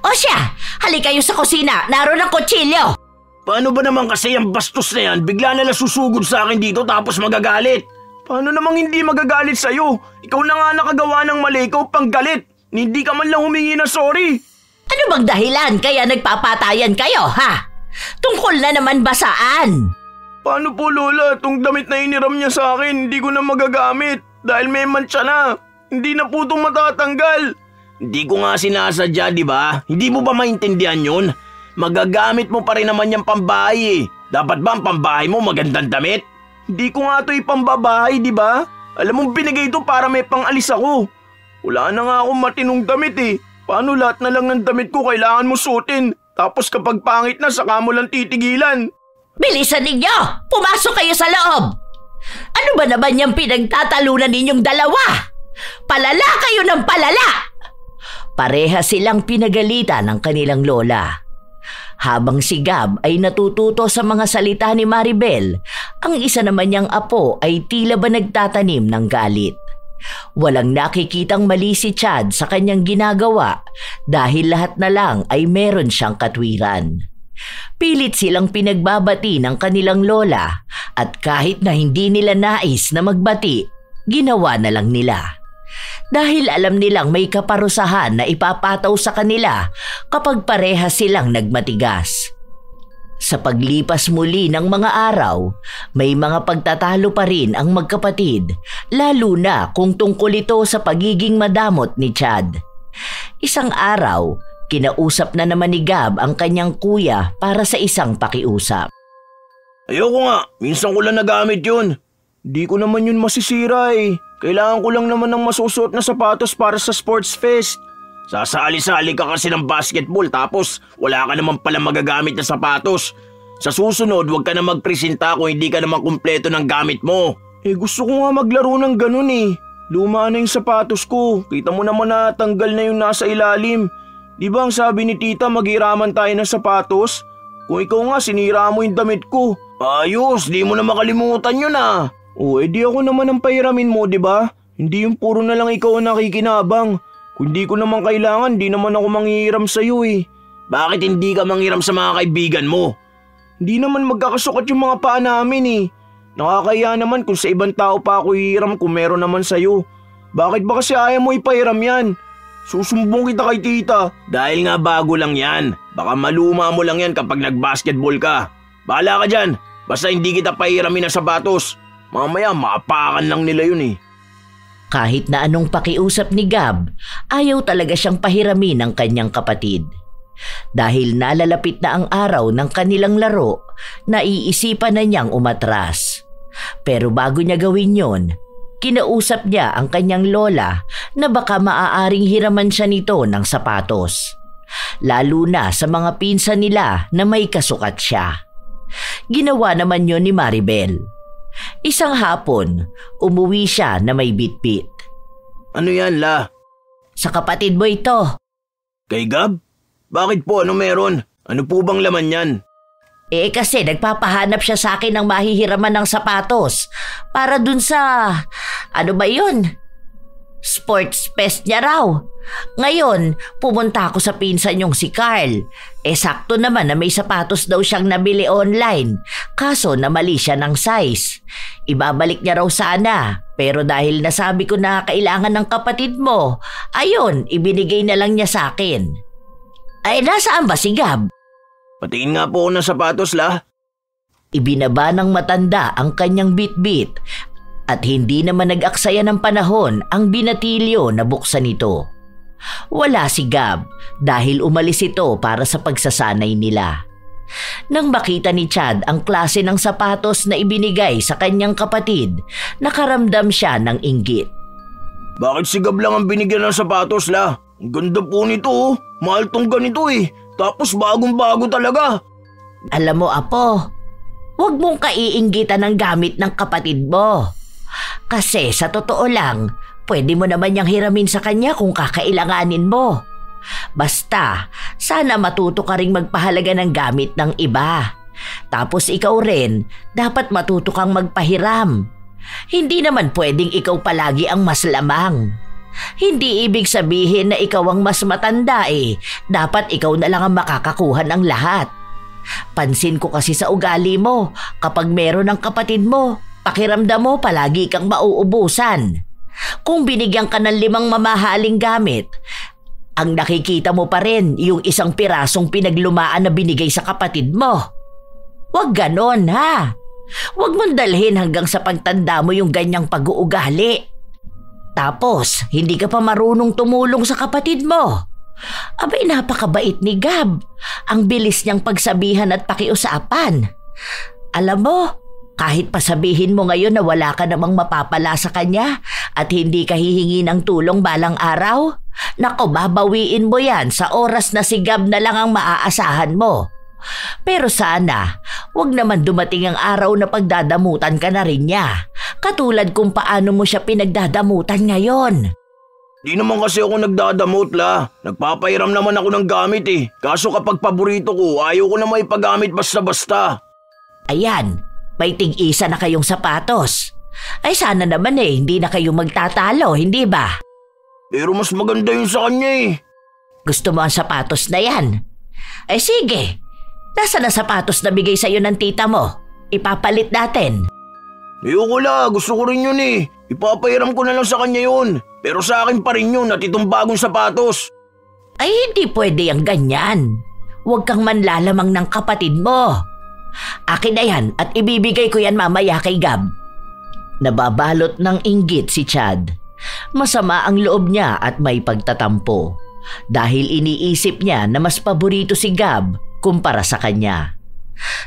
O siya, halik kayo sa kusina, naroon ang kutsilyo. Paano ba naman kasi ang bastos na yan? Bigla na lang susugod sa akin dito tapos magagalit. Paano namang hindi magagalit sa'yo? Ikaw na nga nakagawa ng mali, ikaw pang galit. Hindi ka man lang humingi ng sorry. Ano bang dahilan kaya nagpapatayan kayo, ha? Tungkol na naman ba saan? Paano po Lola? Itong damit na iniram niya sa akin, hindi ko na magagamit. Dahil may mantsa na. Hindi na po itong matatanggal. Hindi ko nga sinasadya, di ba? Hindi mo ba maintindihan yun? Magagamit mo pa rin naman yung pambahay eh. Dapat ba ang pambahay mo magandang damit? Hindi ko nga ito ipambabahay, di ba? Alam mo, binigay ito para may pangalis ako. Wala na nga akong matinong damit eh. Paano lahat na lang ng damit ko kailangan mo suotin? Tapos kapag pangit na, saka mo lang titigilan. Bilisan ninyo! Pumasok kayo sa loob! Ano ba naman yung pinagtatalunan ninyong dalawa? Palala kayo ng palala! Pareha silang pinagalitan ng kanilang lola. Habang si Gab ay natututo sa mga salita ni Maribel, ang isa naman niyang apo ay tila ba nagtatanim ng galit. Walang nakikitang mali si Chad sa kanyang ginagawa dahil lahat na lang ay meron siyang katwiran. Pilit silang pinagbabati ng kanilang lola at kahit na hindi nila nais na magbati, ginawa na lang nila. Dahil alam nilang may kaparusahan na ipapataw sa kanila kapag pareha silang nagmatigas. Sa paglipas muli ng mga araw, may mga pagtatalo pa rin ang magkapatid, lalo na kung tungkol ito sa pagiging madamot ni Chad. Isang araw, kinausap na naman ni Gab ang kanyang kuya para sa isang pakiusap. Ayoko nga, minsan ko lang nagamit yun. Di ko naman yun masisira eh. Kailangan ko lang naman ng masusuot na sapatos para sa sports fest. Sasali-sali ka kasi ng basketball tapos wala ka naman pala magagamit na sapatos. Sa susunod, huwag ka na magpresenta kung hindi ka naman kumpleto ng gamit mo. Gusto ko nga maglaro ng ganun eh. Luma na yung sapatos ko. Kita mo naman na tanggal na yung nasa ilalim. Di ba ang sabi ni tita maghiraman tayo ng sapatos? Kung ikaw nga sinira mo yung damit ko. Ayos, di mo na makalimutan yun ah. Di ako naman ang pahiramin mo, di ba? Hindi yung puro na lang ikaw ang nakikinabang. Kung di ko naman kailangan, di naman ako manghihiram sa'yo eh. Bakit hindi ka manghiram sa mga kaibigan mo? Hindi naman magkakasukat yung mga paa namin eh. Nakakaya naman kung sa ibang tao pa ako hihiram kung meron naman sa'yo. Bakit ba kasi ayaw mo ipahiram yan? Susumbong kita kay tita. Dahil nga bago lang yan. Baka maluma mo lang yan kapag nag-basketball ka. Bahala ka dyan. Basta hindi kita pahiramin ng sapatos. Mamaya maapakan lang nila yun eh. Kahit na anong pakiusap ni Gab, ayaw talaga siyang pahiramin ng kanyang kapatid. Dahil nalalapit na ang araw ng kanilang laro, naiisipan na niyang umatras. Pero bago niya gawin yon, Kinausap niya ang kanyang lola na baka maaaring hiraman siya nito ng sapatos. Lalo na sa mga pinsan nila na may kasukat siya. Ginawa naman yon ni Maribel. Isang hapon, umuwi siya na may bitbit. Ano yan, La? Sa kapatid mo ito. Kay Gab? Bakit po? Ano meron? Ano po bang laman yan? Kasi nagpapahanap siya sa akin ng mahihiraman ng sapatos para dun sa, ano ba yun? Sports fest niya raw. Ngayon, pumunta ako sa pinsan niyong si Carl. Sakto naman na may sapatos daw siyang nabili online. Kaso na mali siya ng size. Ibabalik niya raw sana. Pero dahil nasabi ko na kailangan ng kapatid mo, ayun, ibinigay na lang niya sa akin. Ay, nasaan ba si Gab? Patingin nga po ako ng sapatos, La. Ibinaba ng matanda ang kanyang bitbit at hindi naman nag-aksaya ng panahon ang binatilyo na buksan ito. Wala si Gab dahil umalis ito para sa pagsasanay nila. Nang makita ni Chad ang klase ng sapatos na ibinigay sa kanyang kapatid, nakaramdam siya ng inggit. Bakit si Gab lang ang binigyan ng sapatos, La? Ang ganda po nito, oh. Mahal tong ganito eh. Tapos bagong-bago talaga. Alam mo, Apo, huwag mong kaiinggitan ng gamit ng kapatid mo. Kasi sa totoo lang, pwede mo naman niyang hiramin sa kanya kung kakailanganin mo. Basta, sana matuto ka ring magpahalaga ng gamit ng iba. Tapos ikaw rin, dapat matuto kang magpahiram. Hindi naman pwedeng ikaw palagi ang mas lamang. Hindi ibig sabihin na ikaw ang mas matanda eh. Dapat ikaw na lang ang makakakuha ng lahat. Pansin ko kasi sa ugali mo, kapag meron ng kapatid mo, pakiramdam mo palagi kang mauubusan. Kung binigyan ka ng 5 mamahaling gamit, ang nakikita mo pa rin yung isang pirasong pinaglumaan na binigay sa kapatid mo. Huwag ganon, ha? Huwag mong dalhin hanggang sa pagtanda mo yung ganyang pag-uugali. Tapos, hindi ka pa marunong tumulong sa kapatid mo. Abay, napakabait ni Gab. Ang bilis niyang pagsabihan at pakiusapan. Alam mo, kahit pasabihin mo ngayon na wala ka namang mapapala sa kanya at hindi ka hihingi ng tulong balang araw, nako, babawiin mo yan sa oras na si Gab na lang ang maaasahan mo. Pero sana, wag naman dumating ang araw na pagdadamutan ka na rin niya. Katulad kung paano mo siya pinagdadamutan ngayon. Di naman kasi ako nagdadamot, La. Nagpapahiram naman ako ng gamit eh. Kaso kapag paborito ko, ayaw ko na maipagamit basta-basta. Ayan, may tig-isa na kayong sapatos. Ay sana naman hindi na kayo magtatalo, hindi ba? Pero mas maganda yun sa kanya eh. Gusto mo ang sapatos na yan? Ay sige, nasaan ang sapatos na bigay sa'yo ng tita mo? Ipapalit natin. Ayoko, La, gusto ko rin yun eh. Ipapahiram ko na lang sa kanya yun. Pero sa akin pa rin yun at itong bagong sapatos. Ay hindi pwede ang ganyan. Huwag kang manlalamang ng kapatid mo. Akin na yan at ibibigay ko yan mamaya kay Gab. Nababalot ng inggit si Chad. Masama ang loob niya at may pagtatampo. Dahil iniisip niya na mas paborito si Gab kumpara sa kanya.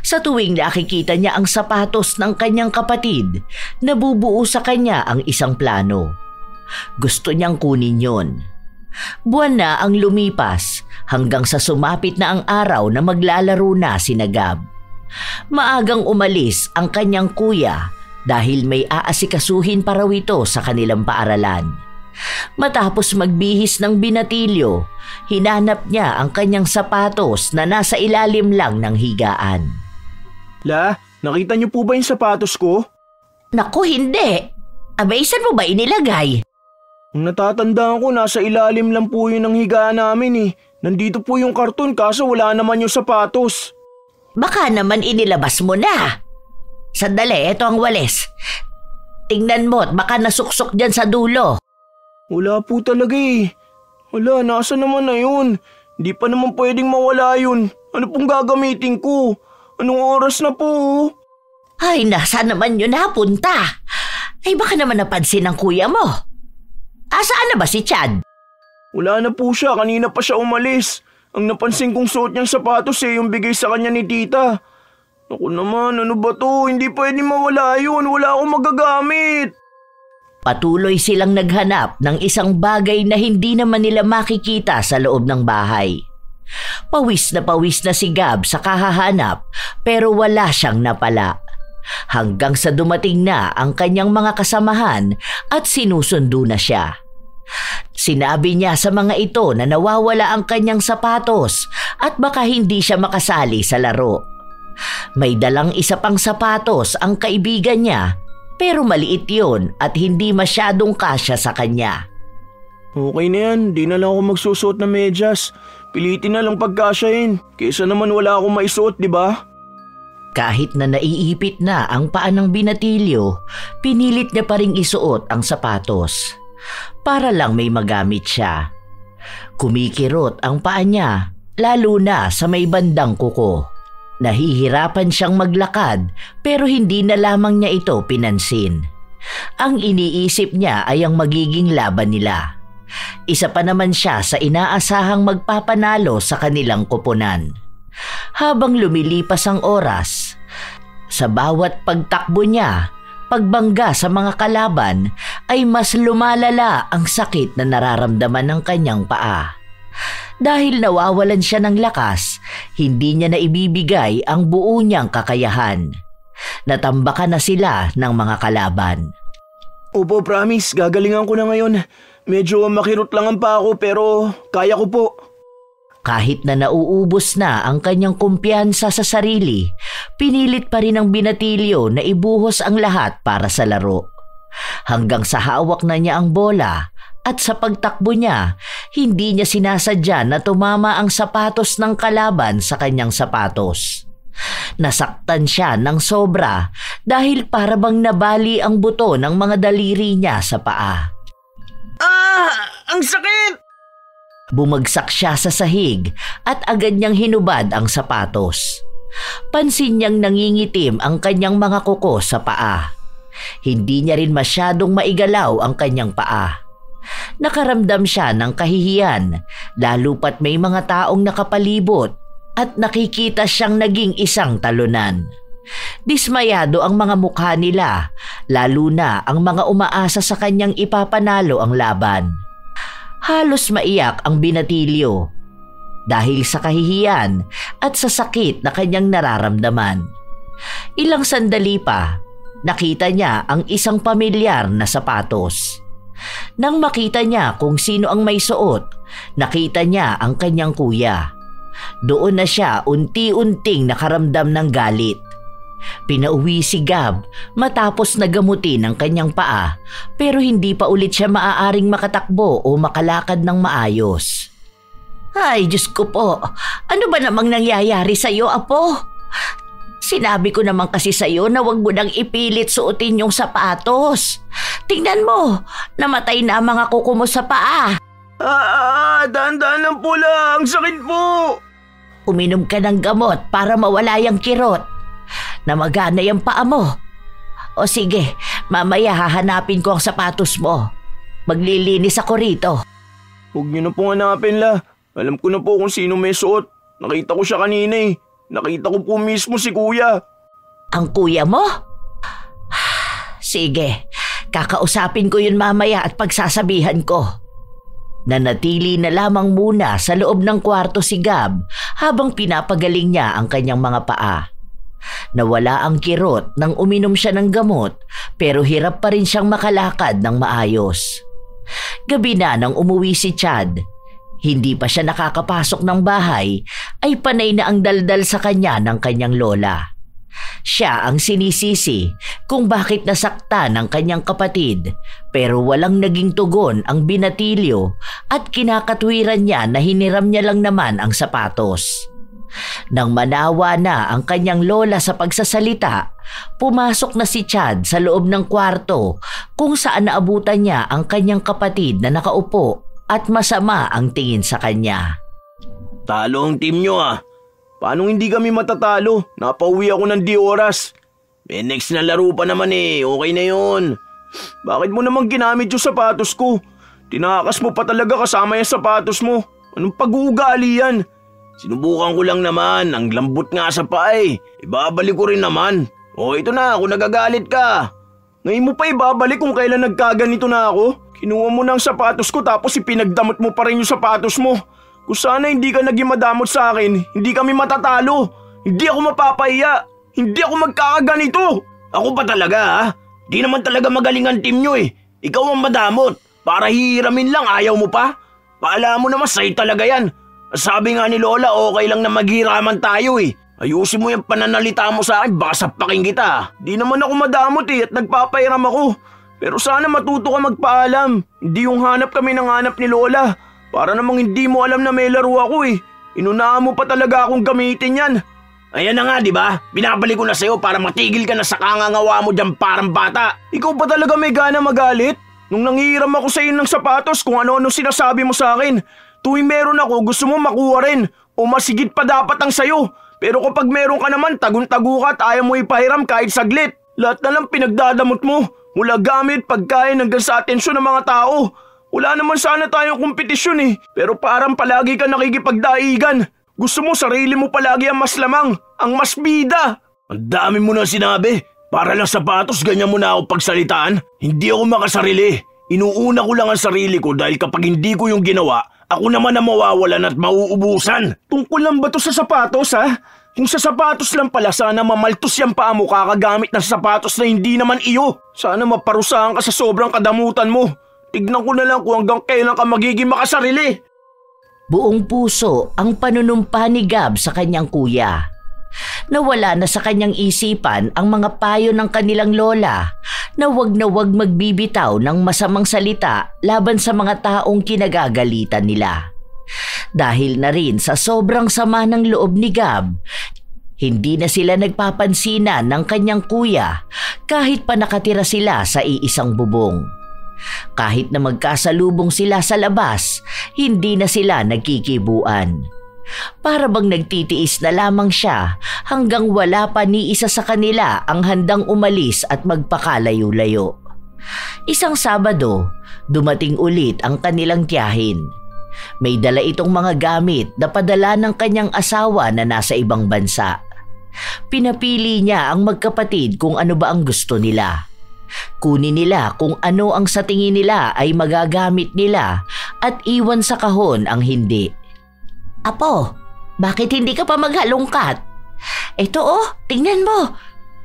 Sa tuwing nakikita niya ang sapatos ng kanyang kapatid, nabubuo sa kanya ang isang plano. Gusto niyang kunin yon. Buwan na ang lumipas hanggang sa sumapit na ang araw na maglalaro na sina Gab. Maagang umalis ang kanyang kuya dahil may aasikasuhin pa raw ito sa kanilang paaralan. Matapos magbihis ng binatilyo, hinanap niya ang kanyang sapatos na nasa ilalim lang ng higaan. La, nakita niyo po ba yung sapatos ko? Naku, hindi. Abay, saan mo ba inilagay? Ang natatandaan ko, nasa ilalim lang po yun ng higaan namin eh. Nandito po yung karton kaso wala naman yung sapatos. Baka naman inilabas mo na. Sandali, eto ang walis. Tingnan mo at baka nasuksok dyan sa dulo. Wala po talaga eh. Wala, nasa naman na yun? Di pa naman pwedeng mawala yun. Ano pong gagamitin ko? Anong oras na po? Ay, nasaan naman yun napunta? Ay, baka naman napansin ng kuya mo. Asaan na ba si Chad? Wala na po siya, kanina pa siya umalis. Ang napansin kong suot niyang sapatos yung bigay sa kanya ni tita. Naku naman, ano ba to? Hindi pwedeng mawala yun, wala akong magagamit. Patuloy silang naghanap ng isang bagay na hindi naman nila makikita sa loob ng bahay. Pawis na si Gab sa kahahanap pero wala siyang napala. Hanggang sa dumating na ang kanyang mga kasamahan at sinusundo na siya. Sinabi niya sa mga ito na nawawala ang kanyang sapatos at baka hindi siya makasali sa laro. May dalang isa pang sapatos ang kaibigan niya pero maliit yun at hindi masyadong kasya sa kanya. Okay na yan, di na lang ako magsusuot na medyas. Pilitin na lang pagkasyahin, kaysa naman wala akong maisuot, di ba? Kahit na naiipit na ang paa ng binatilyo, pinilit niya pa ring isuot ang sapatos. Para lang may magamit siya. Kumikirot ang paa niya, lalo na sa may bandang kuko. Nahihirapan siyang maglakad pero hindi na lamang niya ito pinansin. Ang iniisip niya ay ang magiging laban nila. Isa pa naman siya sa inaasahang magpapanalo sa kanilang koponan. Habang lumilipas ang oras, sa bawat pagtakbo niya, pagbangga sa mga kalaban ay mas lumalala ang sakit na nararamdaman ng kanyang paa. Dahil nawawalan siya ng lakas, hindi niya naibibigay ang buo niyang kakayahan. Natambakan na sila ng mga kalaban. Opo, promise, gagalingan ko na ngayon. Medyo makirot lang ang paa ko pero kaya ko po. Kahit na nauubos na ang kanyang kumpiyansa sa sarili, pinilit pa rin ang binatilyo na ibuhos ang lahat para sa laro. Hanggang sa hawak na niya ang bola at sa pagtakbo niya, hindi niya sinasadya na tumama ang sapatos ng kalaban sa kanyang sapatos. Nasaktan siya ng sobra dahil parabang nabali ang buto ng mga daliri niya sa paa. Ang sakit! Bumagsak siya sa sahig at agad niyang hinubad ang sapatos. Pansin niyang nangingitim ang kanyang mga kuko sa paa. Hindi niya rin masyadong maigalaw ang kanyang paa. Nakaramdam siya ng kahihiyan, lalo pat may mga taong nakapalibot at nakikita siyang naging isang talunan. Dismayado ang mga mukha nila, lalo na ang mga umaasa sa kanyang ipapanalo ang laban. Halos maiyak ang binatilyo dahil sa kahihiyan at sa sakit na kanyang nararamdaman. Ilang sandali pa, nakita niya ang isang pamilyar na sapatos. Nang makita niya kung sino ang may suot, nakita niya ang kanyang kuya. Doon na siya unti-unting nakaramdam ng galit. Pinauwi si Gab matapos nagamutin ang kanyang paa pero hindi pa ulit siya maaaring makatakbo o makalakad ng maayos. Ay, Diyos ko po, ano ba namang nangyayari sa iyo, Apo? Sinabi ko naman kasi sa iyo na huwag mo nang ipilit suotin yung sapatos. Tingnan mo, namatay na ang mga kuko mo sa paa. Dahan-dahan lang po lang, sakit po. Uminom ka ng gamot para mawala yung kirot. Namagana yung paa mo. O sige, mamaya hahanapin ko ang sapatos mo. Maglilinis ako rito. Huwag niyo na pong hanapin la. Alam ko na po kung sino may suot. Nakita ko siya kanina eh. Nakita ko po mismo si kuya. Ang kuya mo? Sige, kakausapin ko yun mamaya at pagsasabihan ko. Nanatili na lamang muna sa loob ng kwarto si Gab habang pinapagaling niya ang kanyang mga paa. Nawala ang kirot nang uminom siya ng gamot pero hirap pa rin siyang makalakad ng maayos. Gabi na nang umuwi si Chad. Hindi pa siya nakakapasok ng bahay ay panay na ang daldal sa kanya ng kanyang lola. Siya ang sinisisi kung bakit nasaktan ng kanyang kapatid pero walang naging tugon ang binatilyo at kinakatwiran niya na hiniram niya lang naman ang sapatos. Nang manawa na ang kanyang lola sa pagsasalita, pumasok na si Chad sa loob ng kwarto kung saan naabutan niya ang kanyang kapatid na nakaupo at masama ang tingin sa kanya. Talo ang team nyo ah. Paano hindi kami matatalo? Napauwi ako ng di oras. May next na laro pa naman eh, okay na yun. Bakit mo naman ginamit yung sapatos ko? Tinakas mo pa talaga kasama yung sapatos mo. Anong pag-uugali yan? Sinubukan ko lang naman, ang lambot nga sa paa eh. Ibabalik ko rin naman. O ito na, kung nagagalit ka. Ngayon mo pa ibabalik kung kailan nagkaganito na ako? Kinuha mo ng sapatos ko tapos ipinagdamot mo pa rin yung sapatos mo. Kung sana hindi ka naging madamot sa akin, hindi kami matatalo. Hindi ako mapapahiya. Hindi ako magkakaganito. Ako pa talaga ha? Di naman talaga magaling ang team nyo eh. Ikaw ang madamot. Para hihiramin lang, ayaw mo pa? Paala mo naman, sa'yo talaga yan. Sabi nga ni Lola, okay lang na maghiraman tayo eh. Ayusin mo yung pananalita mo sa akin, baka sapakin kita. Di naman ako madamot at nagpapahiram ako. Pero sana matuto ka magpaalam. Hindi yung hanap kami ng hanap ni Lola. Para namang hindi mo alam na may laro ako eh. Inunahan mo pa talaga akong gamitin yan. Ayan na nga, di ba? Binabalik ko na sa'yo para matigil ka na sa kangangawa mo dyan parang bata. Ikaw pa talaga may gana magalit? Nung nanghihiram ako sa iyo ng sapatos kung ano-ano sinasabi mo sa akin. Tuwing meron ako, gusto mo makuha rin. O masigit pa dapat ang sayo. Pero kapag meron ka naman, tagun-tagu ka at ayaw mo ipahiram kahit saglit. Lahat na lang pinagdadamot mo. Mula gamit, pagkain hanggang sa atensyon ng mga tao. Wala naman sana tayong kompetisyon eh. Pero parang palagi ka nakikipagdaigan. Gusto mo sarili mo palagi ang mas lamang, ang mas bida. Ang dami mo na sinabi. Para lang sapatos, ganyan mo na ako pagsalitaan. Hindi ako makasarili. Inuuna ko lang ang sarili ko dahil kapag hindi ko yung ginawa, ako naman ang mawawalan at mauubusan. Tungkol lang ba to sa sapatos ha? Kung sa sapatos lang pala, sana mamaltos yung paa mo kakagamit ng sapatos na hindi naman iyo. Sana maparusahan ka sa sobrang kadamutan mo. Tignan ko na lang kung hanggang kailan ka magiging makasarili. Buong puso ang panunumpa ni Gab sa kanyang kuya. Nawala na sa kanyang isipan ang mga payo ng kanilang lola na wag magbibitaw ng masamang salita laban sa mga taong kinagagalitan nila. Dahil na rin sa sobrang sama ng loob ni Gab, hindi na sila nagpapansinan ng kanyang kuya kahit pa nakatira sila sa iisang bubong. Kahit na magkasalubong sila sa labas, hindi na sila nagkikibuan. Para bang nagtitiis na lamang siya hanggang wala pa ni isa sa kanila ang handang umalis at magpakalayo-layo. Isang Sabado, dumating ulit ang kanilang tiyahin. May dala itong mga gamit na padala ng kanyang asawa na nasa ibang bansa. Pinapili niya ang magkapatid kung ano ba ang gusto nila. Kunin nila kung ano ang sa tingin nila ay magagamit nila at iwan sa kahon ang hindi. Apo, bakit hindi ka pa maghalongkat? Ito tingnan mo.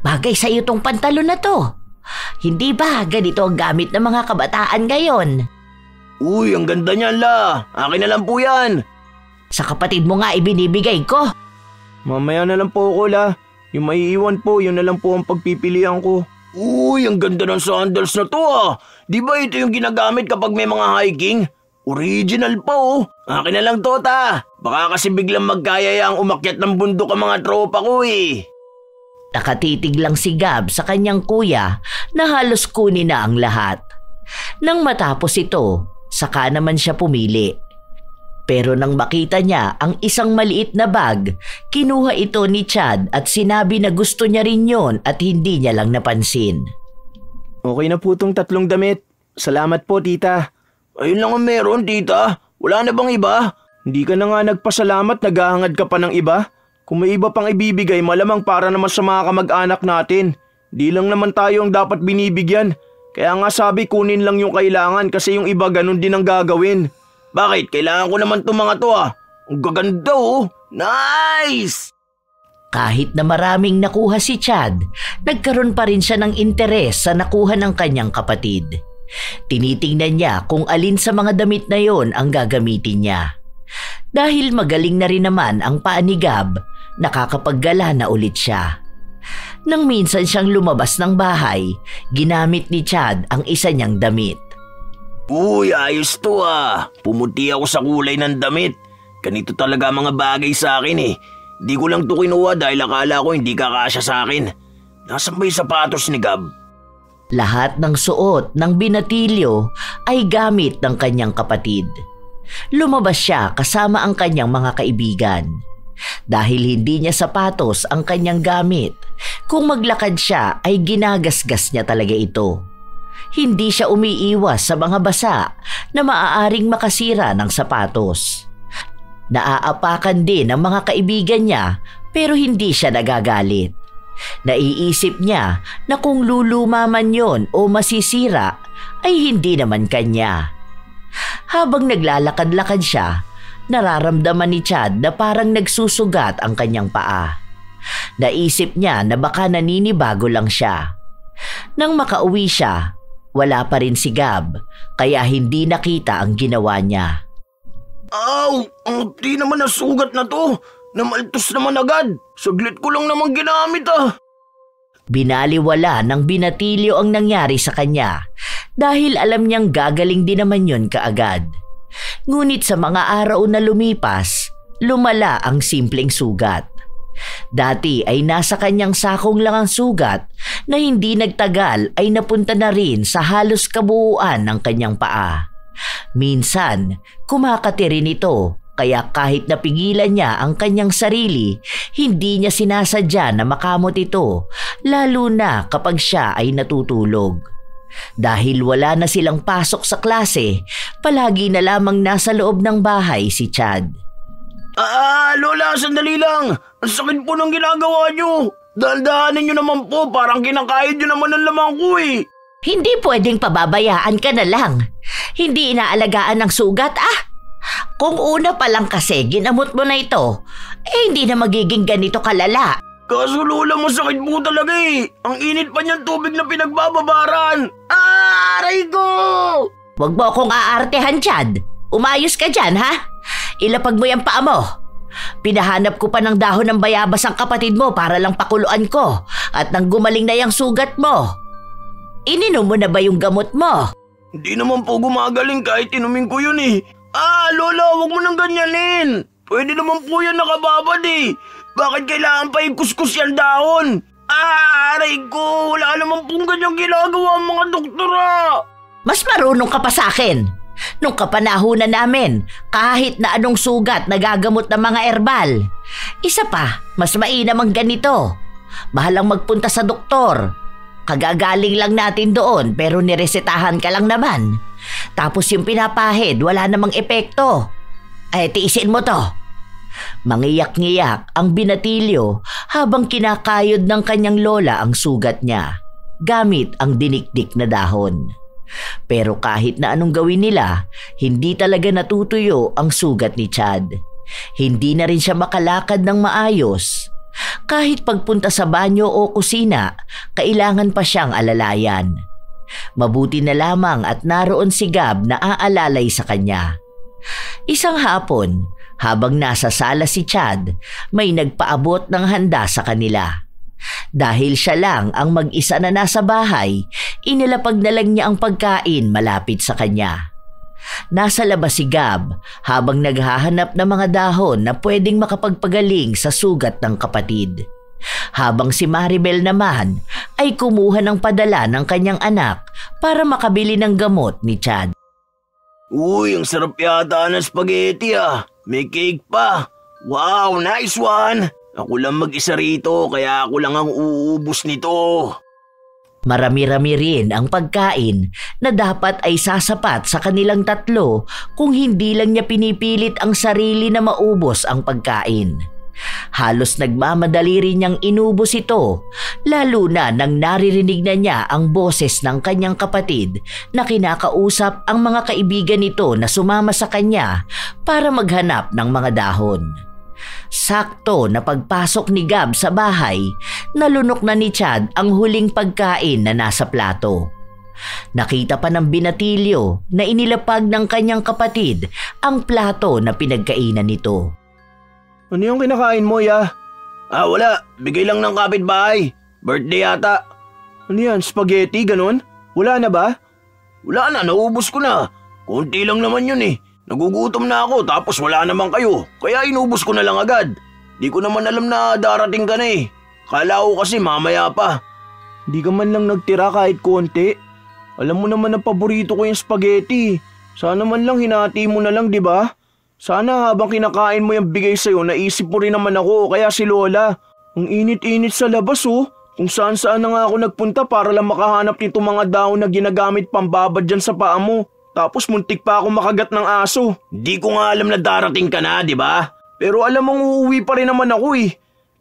Bagay sa iyo tong pantalon na to. Hindi ba ganito ang gamit ng mga kabataan ngayon? Uy, ang ganda niyan la. Akin na lang po yan. Sa kapatid mo nga ibinibigay ko. Mamaya na lang po ako la. Yung maiiwan po, yun na lang po ang pagpipilian ko. Uy, ang ganda ng sandals na to Di ba ito yung ginagamit kapag may mga hiking? Original pa Akin na lang to Baka kasi biglang magkayayang umakyat ng bundok ang mga tropa ko eh. Nakatitig lang si Gab sa kanyang kuya na halos kunin na ang lahat. Nang matapos ito, saka naman siya pumili. Pero nang makita niya ang isang maliit na bag, kinuha ito ni Chad at sinabi na gusto niya rin yon at hindi niya lang napansin. Okay na po tong 3 damit. Salamat po, tita. Ayun lang ang meron, tita. Wala na bang iba? Hindi ka na nga nagpasalamat, naghahangad ka pa ng iba? Kung may iba pang ibibigay, malamang para naman sa mga kamag-anak natin. Di lang naman tayo ang dapat binibigyan. Kaya nga sabi kunin lang yung kailangan kasi yung iba ganun din ang gagawin. Bakit? Kailangan ko naman itong mga to Ang gaganda Nice! Kahit na maraming nakuha si Chad, nagkaroon pa rin siya ng interes sa nakuha ng kanyang kapatid. Tinitingnan niya kung alin sa mga damit na yon ang gagamitin niya. Dahil magaling na rin naman ang paa ni Gab, nakakapaggala na ulit siya. Nang minsan siyang lumabas ng bahay, ginamit ni Chad ang isa niyang damit. Uy, ayos to Pumuti ako sa kulay ng damit. Ganito talaga mga bagay sa akin eh. Di ko lang to kinuha dahil akala ko hindi kakasya sa akin. Nasaan ba yung sapatos ni Gab? Lahat ng suot ng binatilyo ay gamit ng kanyang kapatid. Lumabas siya kasama ang kanyang mga kaibigan. Dahil hindi niya sapatos ang kanyang gamit, kung maglakad siya ay ginagasgas niya talaga ito. Hindi siya umiiwas sa mga basa na maaaring makasira ng sapatos. Naaapakan din ang mga kaibigan niya pero hindi siya nagagalit. Naiisip niya na kung luluma man yon o masisira ay hindi naman kanya. Habang naglalakad-lakad siya, nararamdaman ni Chad na parang nagsusugat ang kanyang paa. Naisip niya na baka naninibago lang siya. Nang makauwi siya, wala pa rin si Gab kaya hindi nakita ang ginawa niya. Aw! Di naman nasugat na to. Namaltos naman agad. Saglit ko lang naman ginamit Binaliwala ng binatilyo ang nangyari sa kanya dahil alam niyang gagaling din naman yon kaagad. Ngunit sa mga araw na lumipas, lumala ang simpleng sugat. Dati ay nasa kanyang sakong lang ang sugat na hindi nagtagal ay napunta na rin sa halos kabuuan ng kanyang paa. Minsan, kumakati rin ito kaya kahit napigilan niya ang kanyang sarili, hindi niya sinasadya na makamot ito lalo na kapag siya ay natutulog. Dahil wala na silang pasok sa klase, palagi na lamang nasa loob ng bahay si Chad. Lola, sandali lang. Ang sakit po ng ginagawa niyo. Dahan-dahanin niyo naman po, parang kinakayod niyo naman ang lamang ko Hindi pwedeng pababayaan ka na lang. Hindi inaalagaan ng sugat Kung una pa lang kasi ginamot mo na ito, hindi na magiging ganito kalala. Kaso Lola, masakit po talaga Ang init pa niyang tubig na pinagbababaran. Aray ko! Huwag mo akong aartehan, Chad. Umayos ka dyan, ha? Ilapag mo yung paa mo. Pinahanap ko pa ng dahon ng bayabas ang kapatid mo para lang pakuluan ko at nang gumaling na yung sugat mo. Ininom mo na ba yung gamot mo? Hindi naman po gumagaling kahit inumin ko yun Lola, huwag mo nang ganyanin. Pwede naman po yan nakababad Bakit kailangan pa ikuskus yan dahon? Aray ko, wala naman pong ganyang ginagawa ang mga doktora. Mas marunong ka pa sa akin. Nung kapanahunan namin, kahit na anong sugat nagagamot ng mga herbal. Isa pa, mas mainam ang ganito. Bahalang magpunta sa doktor. Kagagaling lang natin doon pero niresetahan ka lang naman. Tapos yung pinapahid, wala namang epekto. Tiisin mo to. Mangiyak-ngiyak ang binatilyo habang kinakayod ng kanyang lola ang sugat niya, gamit ang dinikdik na dahon. Pero kahit na anong gawin nila, hindi talaga natutuyo ang sugat ni Chad. Hindi na rin siya makalakad ng maayos. Kahit pagpunta sa banyo o kusina, kailangan pa siyang alalayan. Mabuti na lamang at naroon si Gab na aalalay sa kanya. Isang hapon, habang nasa sala si Chad, may nagpaabot ng handa sa kanila. Dahil siya lang ang mag-isa na nasa bahay, inilapag na lang niya ang pagkain malapit sa kanya. Nasa labas si Gab habang naghahanap ng mga dahon na pwedeng makapagpagaling sa sugat ng kapatid. Habang si Maribel naman ay kumuha ng padala ng kanyang anak para makabili ng gamot ni Chad. Uy, ang sarap yata ng spaghetti May cake pa. Wow, nice one. Ako lang mag-isa rito kaya ako lang ang uubos nito. Marami-rami rin ang pagkain na dapat ay sasapat sa kanilang tatlo kung hindi lang niya pinipilit ang sarili na maubos ang pagkain. Halos nagmamadali rin niyang inubos ito, lalo na nang naririnig na niya ang boses ng kanyang kapatid na kinakausap ang mga kaibigan nito na sumama sa kanya para maghanap ng mga dahon. Sakto na pagpasok ni Gab sa bahay, nalunok na ni Chad ang huling pagkain na nasa plato. Nakita pa ng binatilyo na inilapag ng kanyang kapatid ang plato na pinagkainan nito. Ano yung kinakain mo, ya? Wala. Bigay lang ng kapitbahay. Birthday yata. Ano yan, spaghetti, ganun? Wala na ba? Wala na, naubos ko na. Konti lang naman yun Nagugutom na ako tapos wala naman kayo. Kaya inubos ko na lang agad. Di ko naman alam na darating ka na Kala ko kasi mamaya pa. Di ka man lang nagtira kahit konti. Alam mo naman na paborito ko yung spaghetti. Sana man lang hinati mo na lang, di ba? Sana habang kinakain mo yung bigay sa'yo, naisip mo rin naman ako kaya si Lola. Ang init-init sa labas Kung saan-saan na nga ako nagpunta para lang makahanap nito mga dahon na ginagamit pambabad dyan sa paa mo. Tapos muntik pa ako makagat ng aso. Di ko nga alam na darating ka na, di ba? Pero alam mong uuwi pa rin naman ako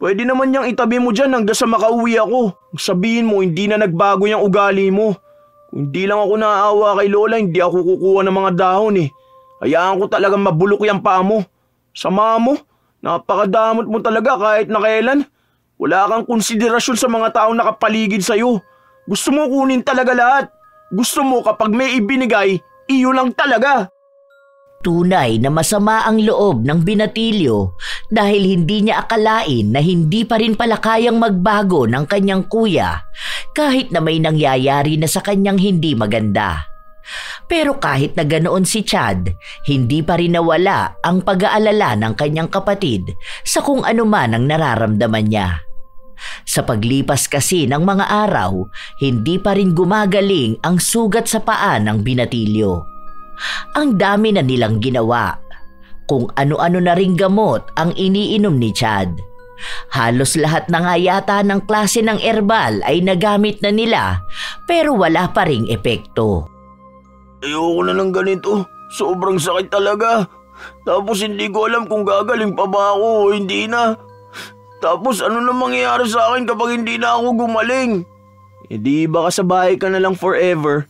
Pwede naman niyang itabi mo dyan hanggang sa makauwi ako. Sabihin mo hindi na nagbago yung ugali mo. Kung hindi lang ako naaawa kay Lola, hindi ako kukuha ng mga dahon eh. Hayaan ko talagang mabulok yung paa mo. Sama mo, napakadamot mo talaga kahit na kailan. Wala kang konsiderasyon sa mga taong nakapaligid sa'yo. Gusto mo kunin talaga lahat. Gusto mo kapag may ibinigay, iyo lang talaga. Tunay na masama ang loob ng binatilyo dahil hindi niya akalain na hindi pa rin pala kayang magbago ng kanyang kuya kahit na may nangyayari na sa kanyang hindi maganda. Pero kahit na ganoon si Chad, hindi pa rin nawala ang pag-aalala ng kanyang kapatid sa kung ano man ang nararamdaman niya. Sa paglipas kasi ng mga araw, hindi pa rin gumagaling ang sugat sa paa ng binatilyo. Ang dami na nilang ginawa. Kung ano-ano na ring gamot ang iniinom ni Chad. Halos lahat na nga yata ng klase ng herbal ay nagamit na nila pero wala pa ring epekto. Ayoko na ng ganito. Sobrang sakit talaga. Tapos hindi ko alam kung gagaling pa ba ako o hindi na. Tapos ano na mangyayari sa akin kapag hindi na ako gumaling? Eh di baka sa bahay ka na lang forever.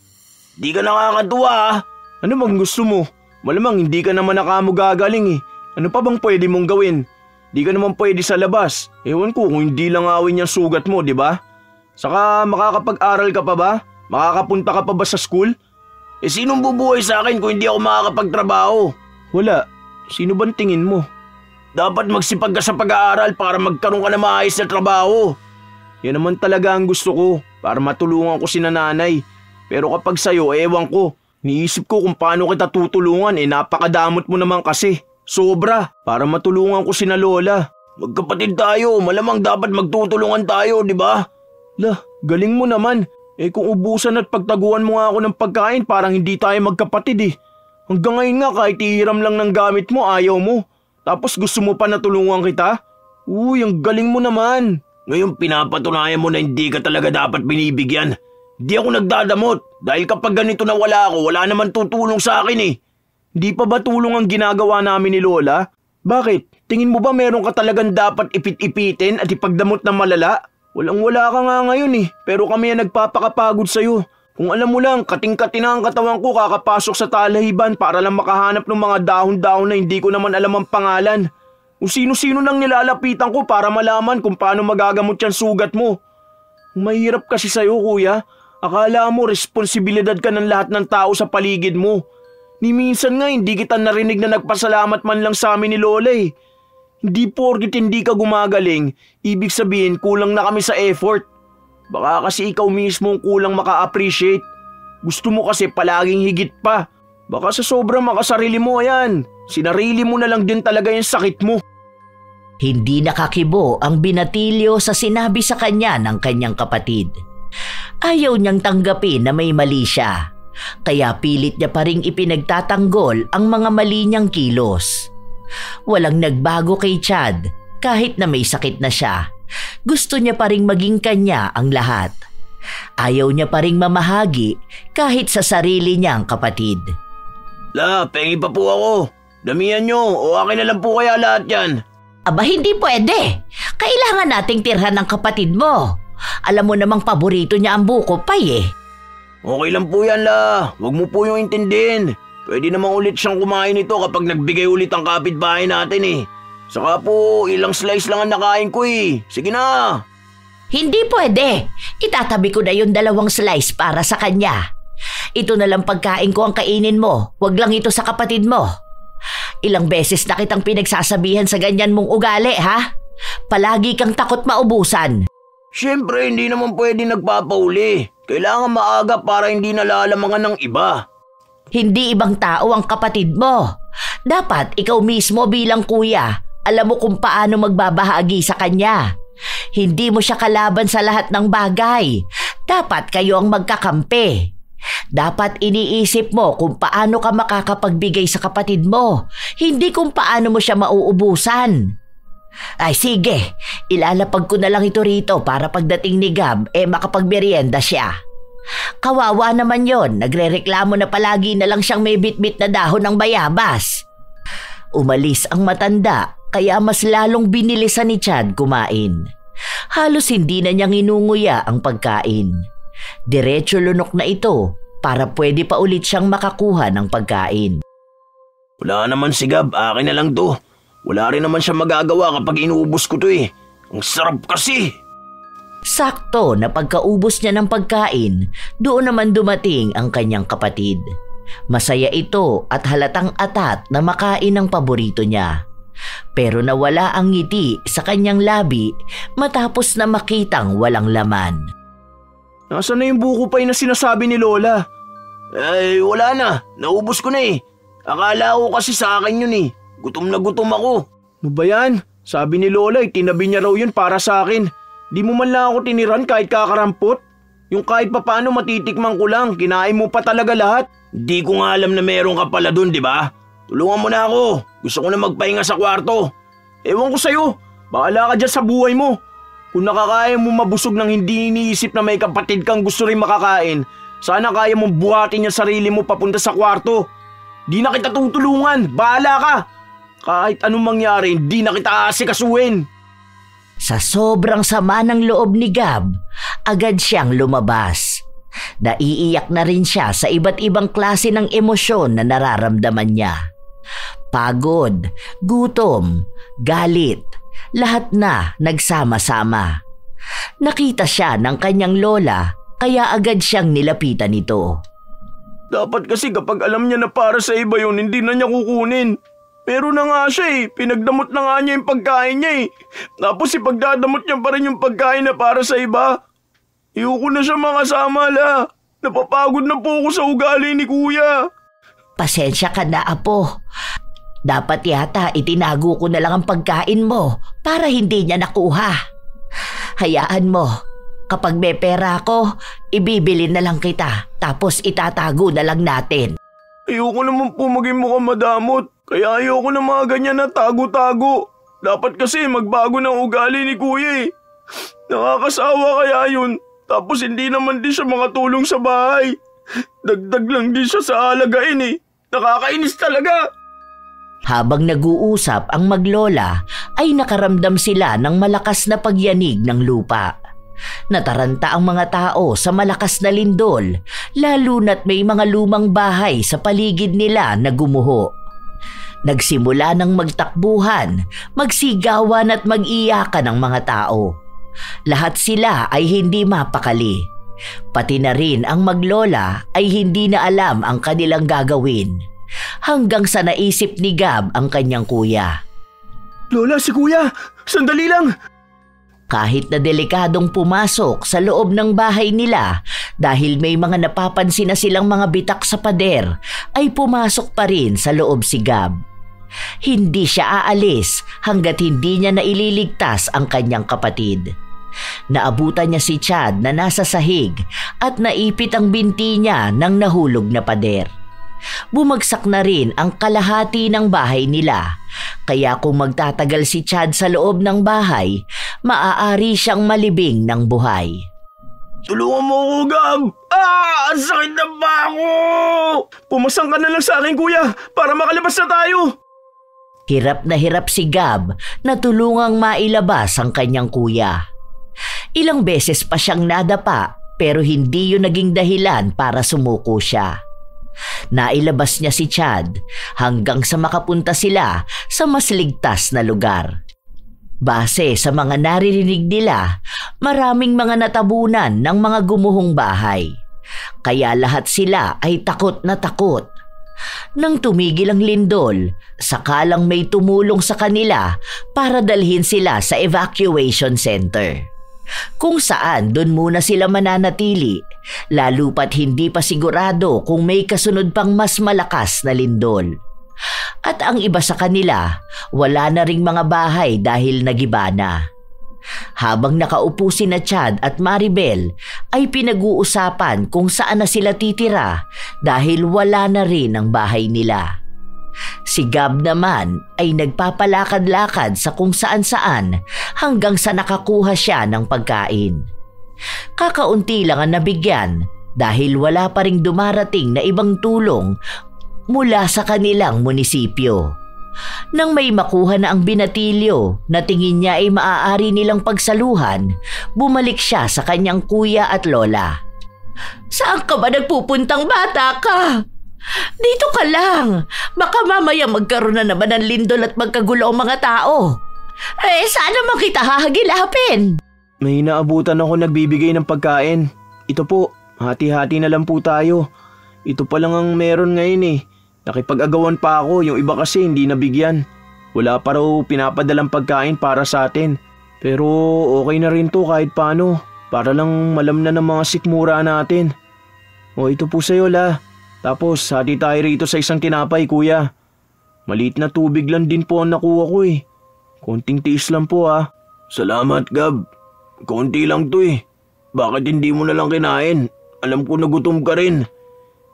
Di ka nakakatuwa ah. Ano bang gusto mo? Malamang hindi ka naman nakamugagaling eh. Ano pa bang pwede mong gawin? Di ka naman pwede sa labas. Ewan ko kung hindi lang awin yung sugat mo, di ba? Saka makakapag-aral ka pa ba? Makakapunta ka pa ba sa school? Eh sinong bubuhay sa akin kung hindi ako makakapagtrabaho? Wala. Sino bang tingin mo? Dapat magsipag ka sa pag-aaral para magkaroon ka na maayos na trabaho. Yan naman talaga ang gusto ko para matulungan ko si nanay. Pero kapag sa'yo, ewan ko. Niisip ko kung paano kita tutulungan napakadamot mo naman kasi. Sobra, para matulungan ko sina Lola. Magkapatid tayo, malamang dapat magtutulungan tayo, di ba? Lah, galing mo naman. Kung ubusan at pagtaguan mo nga ako ng pagkain parang hindi tayo magkapatid eh. Hanggang ngayon nga kahit ihiram lang ng gamit mo ayaw mo. Tapos gusto mo pa na tulungan kita? Uy, ang galing mo naman. Ngayon pinapatunayan mo na hindi ka talaga dapat binibigyan. Di ako nagdadamot dahil kapag ganito na wala ako, wala naman tutulong sa akin eh. Di pa ba tulong ang ginagawa namin ni Lola? Bakit? Tingin mo ba meron ka talagang dapat ipit-ipitin at ipagdamot na malala? Walang-wala ka nga ngayon eh, pero kami ang nagpapakapagod sa'yo. Kung alam mo lang, kating-kati na ang katawan ko kakapasok sa talahiban para lang makahanap ng mga dahon-dahon na hindi ko naman alam ang pangalan. Kung sino-sino nang nilalapitan ko para malaman kung paano magagamot yan sugat mo. Mahirap kasi sa'yo kuya. Akala mo responsibilidad ka ng lahat ng tao sa paligid mo. Ni minsan nga hindi kita narinig na nagpasalamat man lang sa amin ni Lola eh. Hindi porkit hindi ka gumagaling, ibig sabihin kulang na kami sa effort. Baka kasi ikaw mismo ang kulang maka-appreciate. Gusto mo kasi palaging higit pa. Baka sa sobrang makasarili mo yan. Sinarili mo na lang din talaga yung sakit mo. Hindi nakakibo ang binatilyo sa sinabi sa kanya ng kanyang kapatid. Ayaw niyang tanggapin na may mali siya, kaya pilit niya pa ring ipinagtatanggol ang mga mali niyang kilos. Walang nagbago kay Chad kahit na may sakit na siya. Gusto niya pa ring maging kanya ang lahat. Ayaw niya pa ring mamahagi kahit sa sarili niyang kapatid. La, pengi pa po ako. Damihan niyo o akin na lang po kaya lahat yan. Aba hindi pwede. Kailangan nating tirhan ng kapatid mo. Alam mo namang paborito niya ang buko pay eh. Okay lang po yan la. Huwag mo po yung intindihin. Pwede namang ulit siyang kumain ito kapag nagbigay ulit ang kapitbahay natin eh. Saka po, ilang slice lang ang nakain ko eh. Sige na. Hindi pwede. Itatabi ko na yung 2 slice para sa kanya. Ito na lang pagkain ko ang kainin mo. Huwag lang ito sa kapatid mo. Ilang beses na kitang pinagsasabihan sa ganyan mong ugali ha? Palagi kang takot maubusan. Siyempre, hindi naman pwede nagpapauli. Kailangan maaga para hindi nalalamangan ng iba. Hindi ibang tao ang kapatid mo. Dapat ikaw mismo bilang kuya, alam mo kung paano magbabahagi sa kanya. Hindi mo siya kalaban sa lahat ng bagay. Dapat kayo ang magkakampi. Dapat iniisip mo kung paano ka makakapagbigay sa kapatid mo, hindi kung paano mo siya mauubusan. Ay sige, ilalapag ko na lang ito rito para pagdating ni Gab makapagmerienda siya. Kawawa naman yon, nagrereklamo na palagi na lang siyang may bitbit na dahon ng bayabas. Umalis ang matanda kaya mas lalong binilisan ni Chad kumain. Halos hindi na niyang inunguya ang pagkain. Diretso lunok na ito para pwede pa ulit siyang makakuha ng pagkain. Wala naman si Gab, akin na lang to. Wala rin naman siya magagawa kapag inuubos ko to eh. Ang sarap kasi. Sakto na pagkaubos niya ng pagkain, doon naman dumating ang kanyang kapatid. Masaya ito at halatang atat na makain ng paborito niya. Pero nawala ang ngiti sa kanyang labi matapos na makitang walang laman. Nasaan na yung buko pay na sinasabi ni Lola? Ay, wala na. Naubos ko na eh. Akala ko kasi sa akin yun eh. Gutom na gutom ako. Ano ba yan? Sabi ni Lola, tinabi niya raw yun para sa akin. Di mo man lang ako tiniran kahit kakarampot. Yung kahit papaano matitikman ko lang, kinain mo pa talaga lahat. Di ko nga alam na meron ka pala dun, di ba? Tulungan mo na ako. Gusto ko na magpahinga sa kwarto. Ewan ko sa'yo. Bahala ka dyan sa buhay mo. Kung nakakaya mo mabusog ng hindi iniisip na may kapatid kang gusto rin makakain, sana kaya mong buhatin yung sarili mo papunta sa kwarto. Di na kita tutulungan. Bahala ka. Kahit anong mangyari, di na kita asikasuhin. Sa sobrang sama ng loob ni Gab, agad siyang lumabas. Naiiyak na rin siya sa iba't ibang klase ng emosyon na nararamdaman niya. Pagod, gutom, galit, lahat na nagsama-sama. Nakita siya ng kanyang lola kaya agad siyang nilapitan nito. Dapat kasi kapag alam niya na para sa iba yun, hindi na niya kukunin. Pero na nga siya eh, pinagdamot na nga niya yung pagkain niya eh. Tapos ipagdadamot niya pa rin yung pagkain na para sa iba. Ayoko na siya makasama la. Napapagod na po ako sa ugali ni kuya. Pasensya ka na, apo. Dapat yata itinago ko na lang ang pagkain mo para hindi niya nakuha. Hayaan mo, kapag may pera ako, ibibili na lang kita tapos itatago na lang natin. Ayoko naman po maging mukhang madamot. Kaya ayoko na mga ganyan na tago-tago. Dapat kasi magbago ng ugali ni kuya eh. Nakakasawa kaya yun. Tapos hindi naman din siya makatulong sa bahay. Dagdag lang din siya sa alagain eh. Nakakainis talaga. Habang nag-uusap ang maglola ay nakaramdam sila ng malakas na pagyanig ng lupa. Nataranta ang mga tao sa malakas na lindol, lalo na't may mga lumang bahay sa paligid nila na gumuho. Nagsimula ng magtakbuhan, magsigawan at mag-iyakan ang mga tao. Lahat sila ay hindi mapakali. Pati na rin ang maglola ay hindi na alam ang kanilang gagawin. Hanggang sa naisip ni Gab ang kanyang kuya. Lola, si kuya! Sandali lang! Kahit na delikadong pumasok sa loob ng bahay nila dahil may mga napapansin na silang mga bitak sa pader, ay pumasok pa rin sa loob si Gab. Hindi siya aalis hanggat hindi niya naililigtas ang kanyang kapatid. Naabutan niya si Chad na nasa sahig at naipit ang binti niya ng nahulog na pader. Bumagsak na rin ang kalahati ng bahay nila, kaya kung magtatagal si Chad sa loob ng bahay, maaari siyang malibing ng buhay. Tulungan mo ako, Gab! Ang sakit na ba ako! Pumasang ka na lang sa akin, kuya, para makalabas na tayo! Hirap na hirap si Gab na tulungang mailabas ang kanyang kuya. Ilang beses pa siyang nadapa pero hindi yun naging dahilan para sumuko siya. Nailabas niya si Chad hanggang sa makapunta sila sa mas ligtas na lugar. Base sa mga naririnig nila, maraming mga natabunan ng mga gumuhong bahay. Kaya lahat sila ay takot na takot. Nang tumigil ang lindol, sakalang may tumulong sa kanila para dalhin sila sa evacuation center. Kung saan doon muna sila mananatili, lalo pat hindi pa sigurado kung may kasunod pang mas malakas na lindol. At ang iba sa kanila, wala na ring mga bahay dahil nagiba na. Habang nakaupo sina Chad at Maribel, ay pinag-uusapan kung saan na sila titira dahil wala na rin ang bahay nila. Si Gab naman ay nagpapalakad-lakad sa kung saan-saan hanggang sa nakakuha siya ng pagkain. Kakaunti lang ang nabigyan dahil wala pa ring dumarating na ibang tulong mula sa kanilang munisipyo. Nang may makuha na ang binatilyo na tingin niya ay maaari nilang pagsaluhan, bumalik siya sa kanyang kuya at lola. "Saan ka ba nagpupuntang bata ka? Dito ka lang. Baka mamaya magkaroon na naman ng lindol at magkagulo ang mga tao. Saan naman kita hahagilapin?" May naabutan ako nagbibigay ng pagkain. Ito po, hati-hati na lang po tayo. Ito pa lang ang meron ngayon eh. Nakipag-agawan pa ako, yung iba kasi hindi nabigyan. Wala pa raw pinapadalang pagkain para sa atin. Pero okay na rin to kahit paano. Para lang malam na ng mga sikmura natin. O ito po sa'yo la. Tapos hati tayo rito sa isang tinapay kuya. Maliit na tubig lang din po ang nakuha ko eh. Konting tiis lang po ah. Salamat Gab. Konti lang to eh. Bakit hindi mo na lang kinain? Alam ko nagutom ka rin.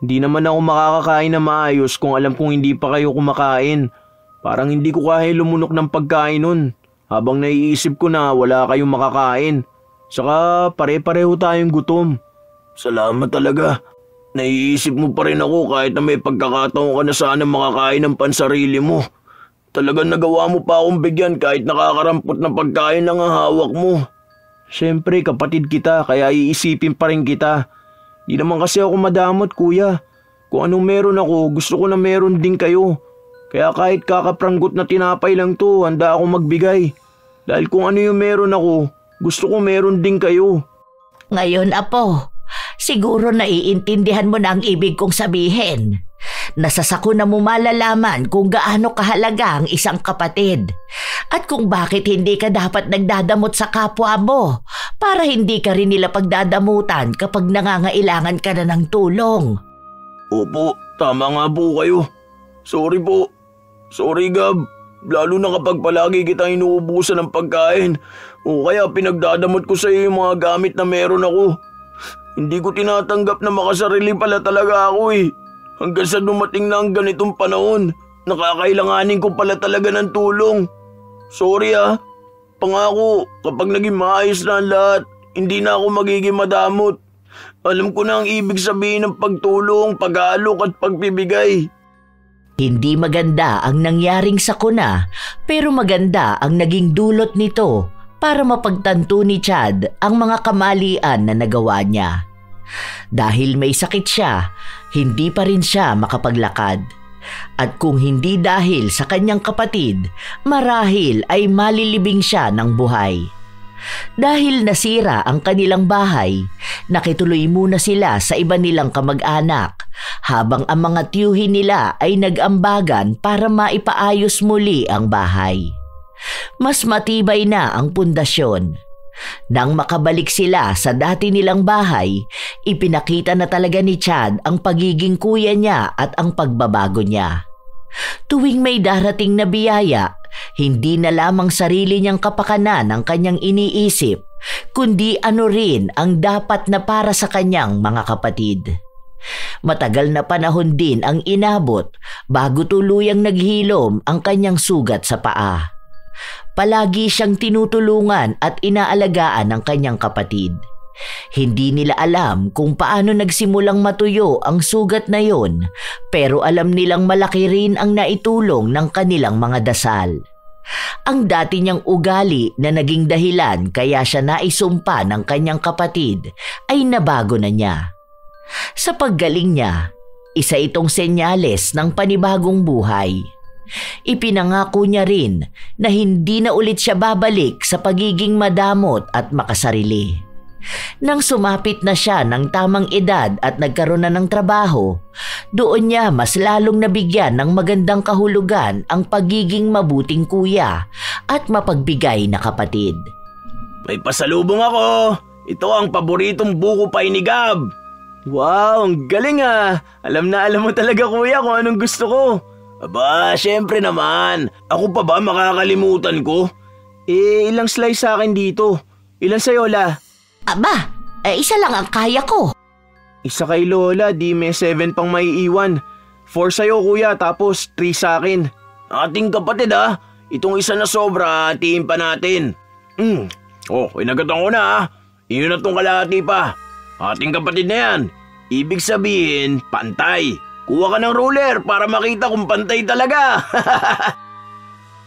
Hindi naman ako makakakain na maayos kung alam kong hindi pa kayo kumakain. Parang hindi ko kaya lumunok ng pagkain nun. Habang naiisip ko na wala kayong makakain. Saka pare-pareho tayong gutom. Salamat talaga. Naiisip mo pa rin ako kahit na may pagkakataon ka na sana makakain ng pansarili mo. Talagang nagawa mo pa akong bigyan kahit nakakarampot na pagkain ang hawak mo. Siyempre kapatid kita kaya iisipin pa rin kita. Di naman kasi ako madamot kuya. Kung anong meron ako gusto ko na meron din kayo. Kaya kahit kakapranggot na tinapay lang to handa ako magbigay. Dahil kung ano yung meron ako gusto ko meron din kayo. Ngayon apo, siguro naiintindihan mo na ang ibig kong sabihin. Nasasako na mo malalaman kung gaano kahalaga ang isang kapatid. At kung bakit hindi ka dapat nagdadamot sa kapwa mo para hindi ka rin nila pagdadamutan kapag nangangailangan ka na ng tulong. Opo, tama nga po kayo. Sorry po. Sorry Gab. Lalo na kapag palagi kita inuubusan ng pagkain o kaya pinagdadamot ko sa iyo yung mga gamit na meron ako. Hindi ko tinatanggap na makasarili pala talaga ako eh. Hanggang sa dumating na ang ganitong panahon, nakakailanganin ko pala talaga ng tulong. Sorry ah. Pangako, kapag naging maayos na ang lahat, hindi na ako magiging madamot. Alam ko na ang ibig sabihin ng pagtulong, pag-aalok at pagbibigay. Hindi maganda ang nangyaring sakuna, pero maganda ang naging dulot nito para mapagtanto ni Chad ang mga kamalian na nagawa niya. Dahil may sakit siya, hindi pa rin siya makapaglakad. At kung hindi dahil sa kanyang kapatid, marahil ay malilibing siya ng buhay. Dahil nasira ang kanilang bahay, nakituloy muna sila sa iba nilang kamag-anak habang ang mga tiyuhin nila ay nag-ambagan para maipaayos muli ang bahay. Mas matibay na ang pundasyon. Nang makabalik sila sa dati nilang bahay, ipinakita na talaga ni Chad ang pagiging kuya niya at ang pagbabago niya. Tuwing may darating na biyaya, hindi na lamang sarili niyang kapakanan ang kanyang iniisip, kundi ano rin ang dapat na para sa kanyang mga kapatid. Matagal na panahon din ang inabot bago tuluyang naghilom ang kanyang sugat sa paa. Palagi siyang tinutulungan at inaalagaan ng kanyang kapatid. Hindi nila alam kung paano nagsimulang matuyo ang sugat na yon, pero alam nilang malaki rin ang naitulong ng kanilang mga dasal. Ang dati niyang ugali na naging dahilan kaya siya naisumpa ng kanyang kapatid ay nabago na niya. Sa paggaling niya, isa itong senyales ng panibagong buhay. Ipinangako niya rin na hindi na ulit siya babalik sa pagiging madamot at makasarili. Nang sumapit na siya ng tamang edad at nagkaroon na ng trabaho, doon niya mas lalong nabigyan ng magandang kahulugan ang pagiging mabuting kuya at mapagbigay na kapatid. May pasalubong ako. Ito ang paboritong buko pie ni Gab. Wow, ang galing ah. Alam na alam mo talaga kuya kung anong gusto ko. Aba, syempre naman. Ako pa ba makakalimutan ko? Ilang slice sa akin dito? Ilan sa'yo, La? Aba, isa lang ang kaya ko. Isa kay Lola, di may 7 pang maiiwan. 4 sa'yo, kuya, tapos 3 sa akin. Ating kapatid, ah. Itong isa na sobra, hatiin pa natin. Inagatan ko na, ah. Iyon na tong kalahati pa. Ating kapatid na yan. Ibig sabihin, pantay. Kuha ka ng ruler para makita kung pantay talaga.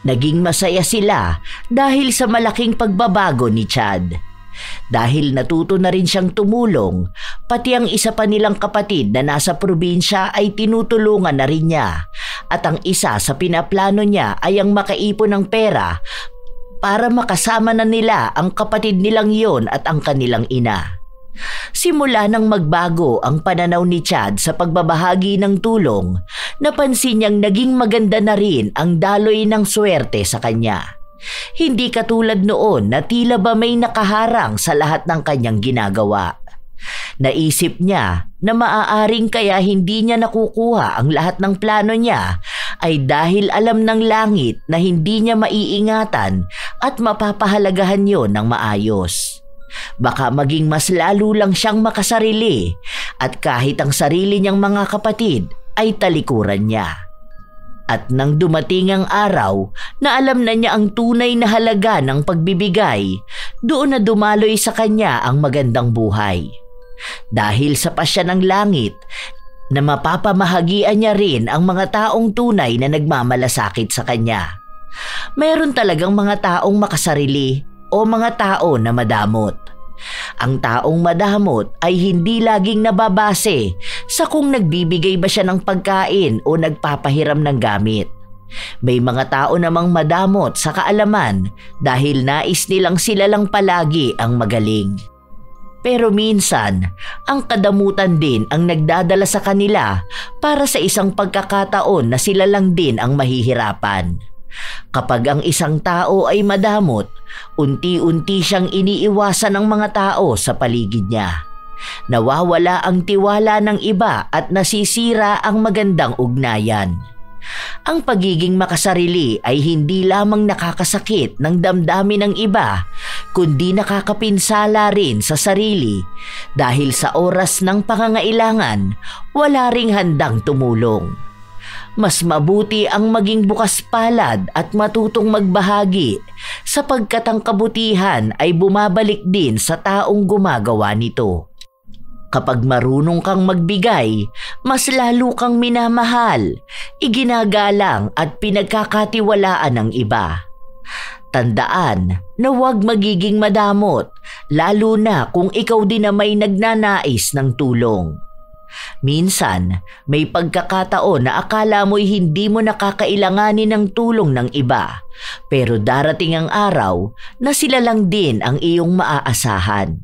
Naging masaya sila dahil sa malaking pagbabago ni Chad. Dahil natuto na rin siyang tumulong, pati ang isa pa nilang kapatid na nasa probinsya ay tinutulungan na rin niya. At ang isa sa pinaplano niya ay ang makaipon ng pera para makasama na nila ang kapatid nilang yon at ang kanilang ina. Simula nang magbago ang pananaw ni Chad sa pagbabahagi ng tulong, napansin niyang naging maganda na rin ang daloy ng swerte sa kanya. Hindi katulad noon na tila ba may nakaharang sa lahat ng kanyang ginagawa. Naisip niya na maaaring kaya hindi niya nakukuha ang lahat ng plano niya ay dahil alam ng langit na hindi niya maiingatan at mapapahalagahan yon ng maayos. Baka maging mas lalo lang siyang makasarili at kahit ang sarili niyang mga kapatid ay talikuran niya. At nang dumating ang araw na alam na niya ang tunay na halaga ng pagbibigay, doon na dumaloy sa kanya ang magandang buhay. Dahil sa pasya ng langit, na mapapamahagian niya rin ang mga taong tunay na nagmamalasakit sa kanya. Mayroon talagang mga taong makasarili o mga tao na madamot. Ang taong madamot ay hindi laging nababase sa kung nagbibigay ba siya ng pagkain o nagpapahiram ng gamit. May mga tao namang madamot sa kaalaman dahil nais nilang sila lang palagi ang magaling. Pero minsan, ang kadamutan din ang nagdadala sa kanila para sa isang pagkakataon na sila lang din ang mahihirapan. Kapag ang isang tao ay madamot, unti-unti siyang iniiwasan ng mga tao sa paligid niya. Nawawala ang tiwala ng iba at nasisira ang magandang ugnayan. Ang pagiging makasarili ay hindi lamang nakakasakit ng damdamin ng iba, kundi nakakapinsala rin sa sarili dahil sa oras ng pangangailangan, wala ring handang tumulong. Mas mabuti ang maging bukas palad at matutong magbahagi sapagkat ang kabutihan ay bumabalik din sa taong gumagawa nito. Kapag marunong kang magbigay, mas lalo kang minamahal, iginagalang at pinagkakatiwalaan ng iba. Tandaan na huwag magiging madamot, lalo na kung ikaw din na may nagnanais ng tulong. Minsan, may pagkakataon na akala mo'y hindi mo nakakailanganin ng tulong ng iba, pero darating ang araw na sila lang din ang iyong maaasahan.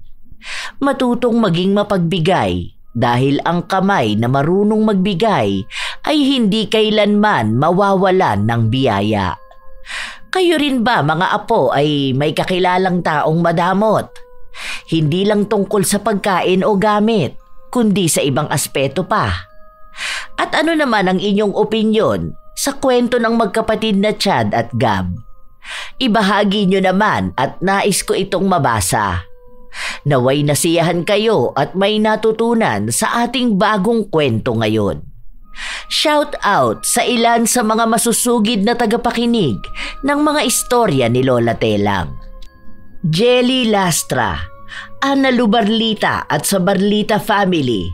Matutong maging mapagbigay dahil ang kamay na marunong magbigay ay hindi kailanman mawawalan ng biyaya. Kayo rin ba mga apo ay may kakilalang taong madamot? Hindi lang tungkol sa pagkain o gamit, kundi sa ibang aspeto pa. At ano naman ang inyong opinyon sa kwento ng magkapatid na Chad at Gab? Ibahagi nyo naman at nais ko itong mabasa. Naway nasiyahan kayo at may natutunan sa ating bagong kwento ngayon. Shout out sa ilan sa mga masusugid na tagapakinig ng mga istorya ni Lola Telang. Jelly Lastra, Ana Lubarlita at sa Barlita family,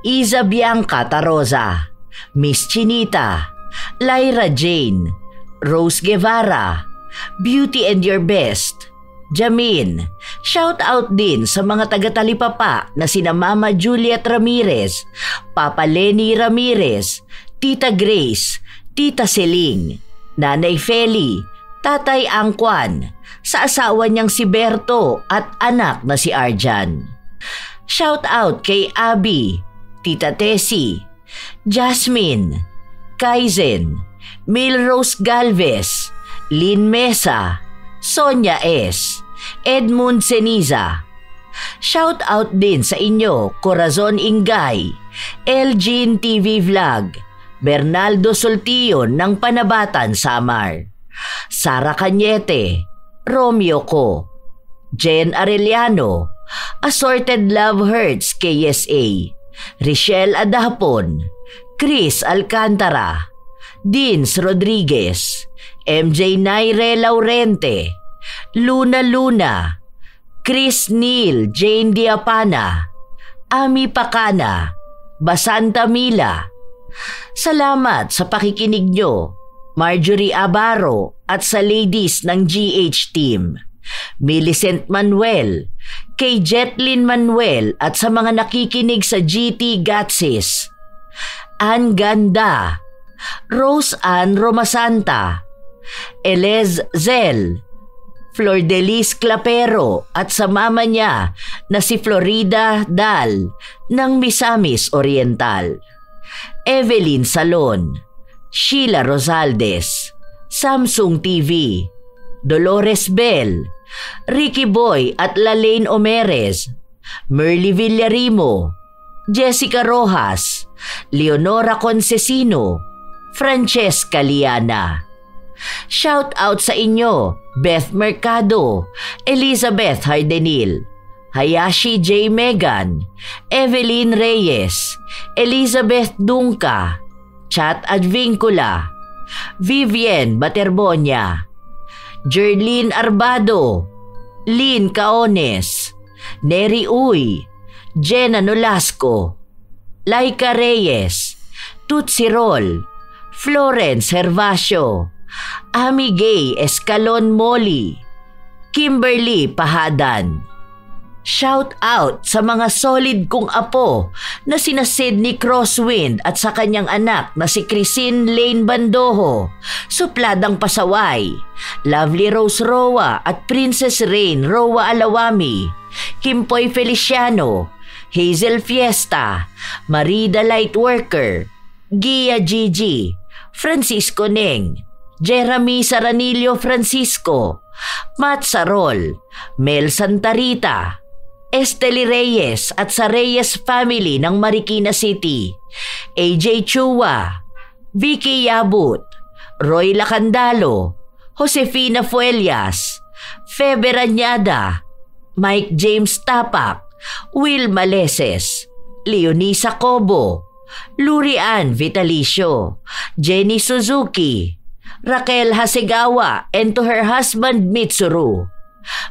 Iza Bianca Taroza, Miss Chinita, Lyra Jane, Rose Guevara, Beauty and Your Best, Jamin. Shout out din sa mga taga-Talipapa na sina Mama Juliet Ramirez, Papa Lenny Ramirez, Tita Grace, Tita Seling, Nanay Feli, Tatay Angkwan, sa asawa niyang si Berto at anak na si Arjan. Shout out kay Abby, Tita Tessie, Jasmine, Kaizen, Milrose Galvez, Lynn Mesa, Sonia S., Edmund Ceniza. Shout out din sa inyo, Corazon Ingay, Elgin TV Vlog, Bernaldo Soltion ng Panabatan Samar, Sara Cañete, Romeo Ko, Jen Arellano, Assorted Love Hurts KSA, Richelle Adapon, Chris Alcantara, Dins Rodriguez, MJ Naire Laurente, Luna Luna, Chris Neil Jane Diapana, Ami Pacana, Basanta Mila. Salamat sa pakikinig nyo, Marjorie Abaro at sa ladies ng GH team. Millicent Manuel, kay Jetlyn Manuel at sa mga nakikinig sa GT Gatsis. Ann Ganda, Rose Ann Romasanta, Elez Zel, Flordelis Clapero at sa mama niya na si Florida Dal ng Misamis Oriental. Evelyn Salon, Sheila Rosaldes, Samsung TV, Dolores Bell, Ricky Boy at Lalaine Omeres, Merly Villarimo, Jessica Rojas, Leonora Concesino, Francesca Liana. Shout out sa inyo, Beth Mercado, Elizabeth Hardenil, Hayashi J. Megan, Evelyn Reyes, Elizabeth Dunca, Chat Advincula, Vivienne Baterbonia, Jerlyn Arbado, Lynn Caones, Neri Uy, Jenna Nolasco, Laika Reyes, Tutsi Roll, Florence Hervasio, Ami Gay Escalon Molly, Kimberly Pahadan. Shout out sa mga solid kong apo na sina Sydney Crosswind at sa kanyang anak na si Chrisine Lane Bandoho, Supladang Pasaway, Lovely Rose Roa at Princess Rain Roa Alawami, Kimpoy Feliciano, Hazel Fiesta, Marida Lightworker, Gia Gigi, Francisco Neng, Jeremy Saranillo Francisco, Matt Sarol, Mel Santarita, Esteli Reyes at sa Reyes family ng Marikina City, AJ Chua, Vicky Yabut, Roy Lacandalo, Josefina Fuelias, Febe Rañada, Mike James Tapak, Will Maleses, Leonisa Cobo, Lurian Vitalicio, Jenny Suzuki, Raquel Hasegawa and to her husband Mitsuru,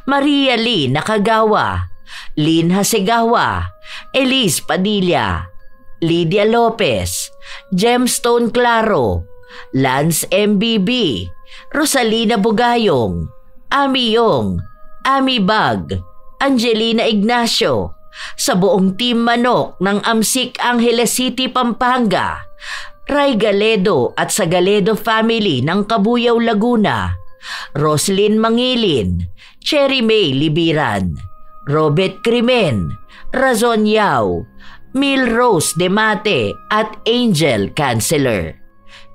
Maria Lee Nakagawa, Lynn Hasegawa, Elise Padilla, Lydia Lopez, Gemstone Claro, Lance MBB, Rosalina Bugayong, Ami Yong, Ami Bag, Angelina Ignacio, sa buong Team Manok ng Amsik Angeles City, Pampanga, Ray Galedo at sa Galedo family ng Kabuyaw, Laguna, Roslyn Mangilin, Cherry May Libiran, Robert Crimen, Razon Yao, Mil Rose Demate at Angel Canceller.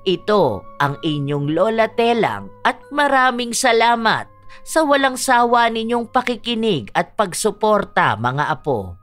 Ito ang inyong Lola Telang at maraming salamat sa walang sawa ninyong pakikinig at pagsuporta, mga apo.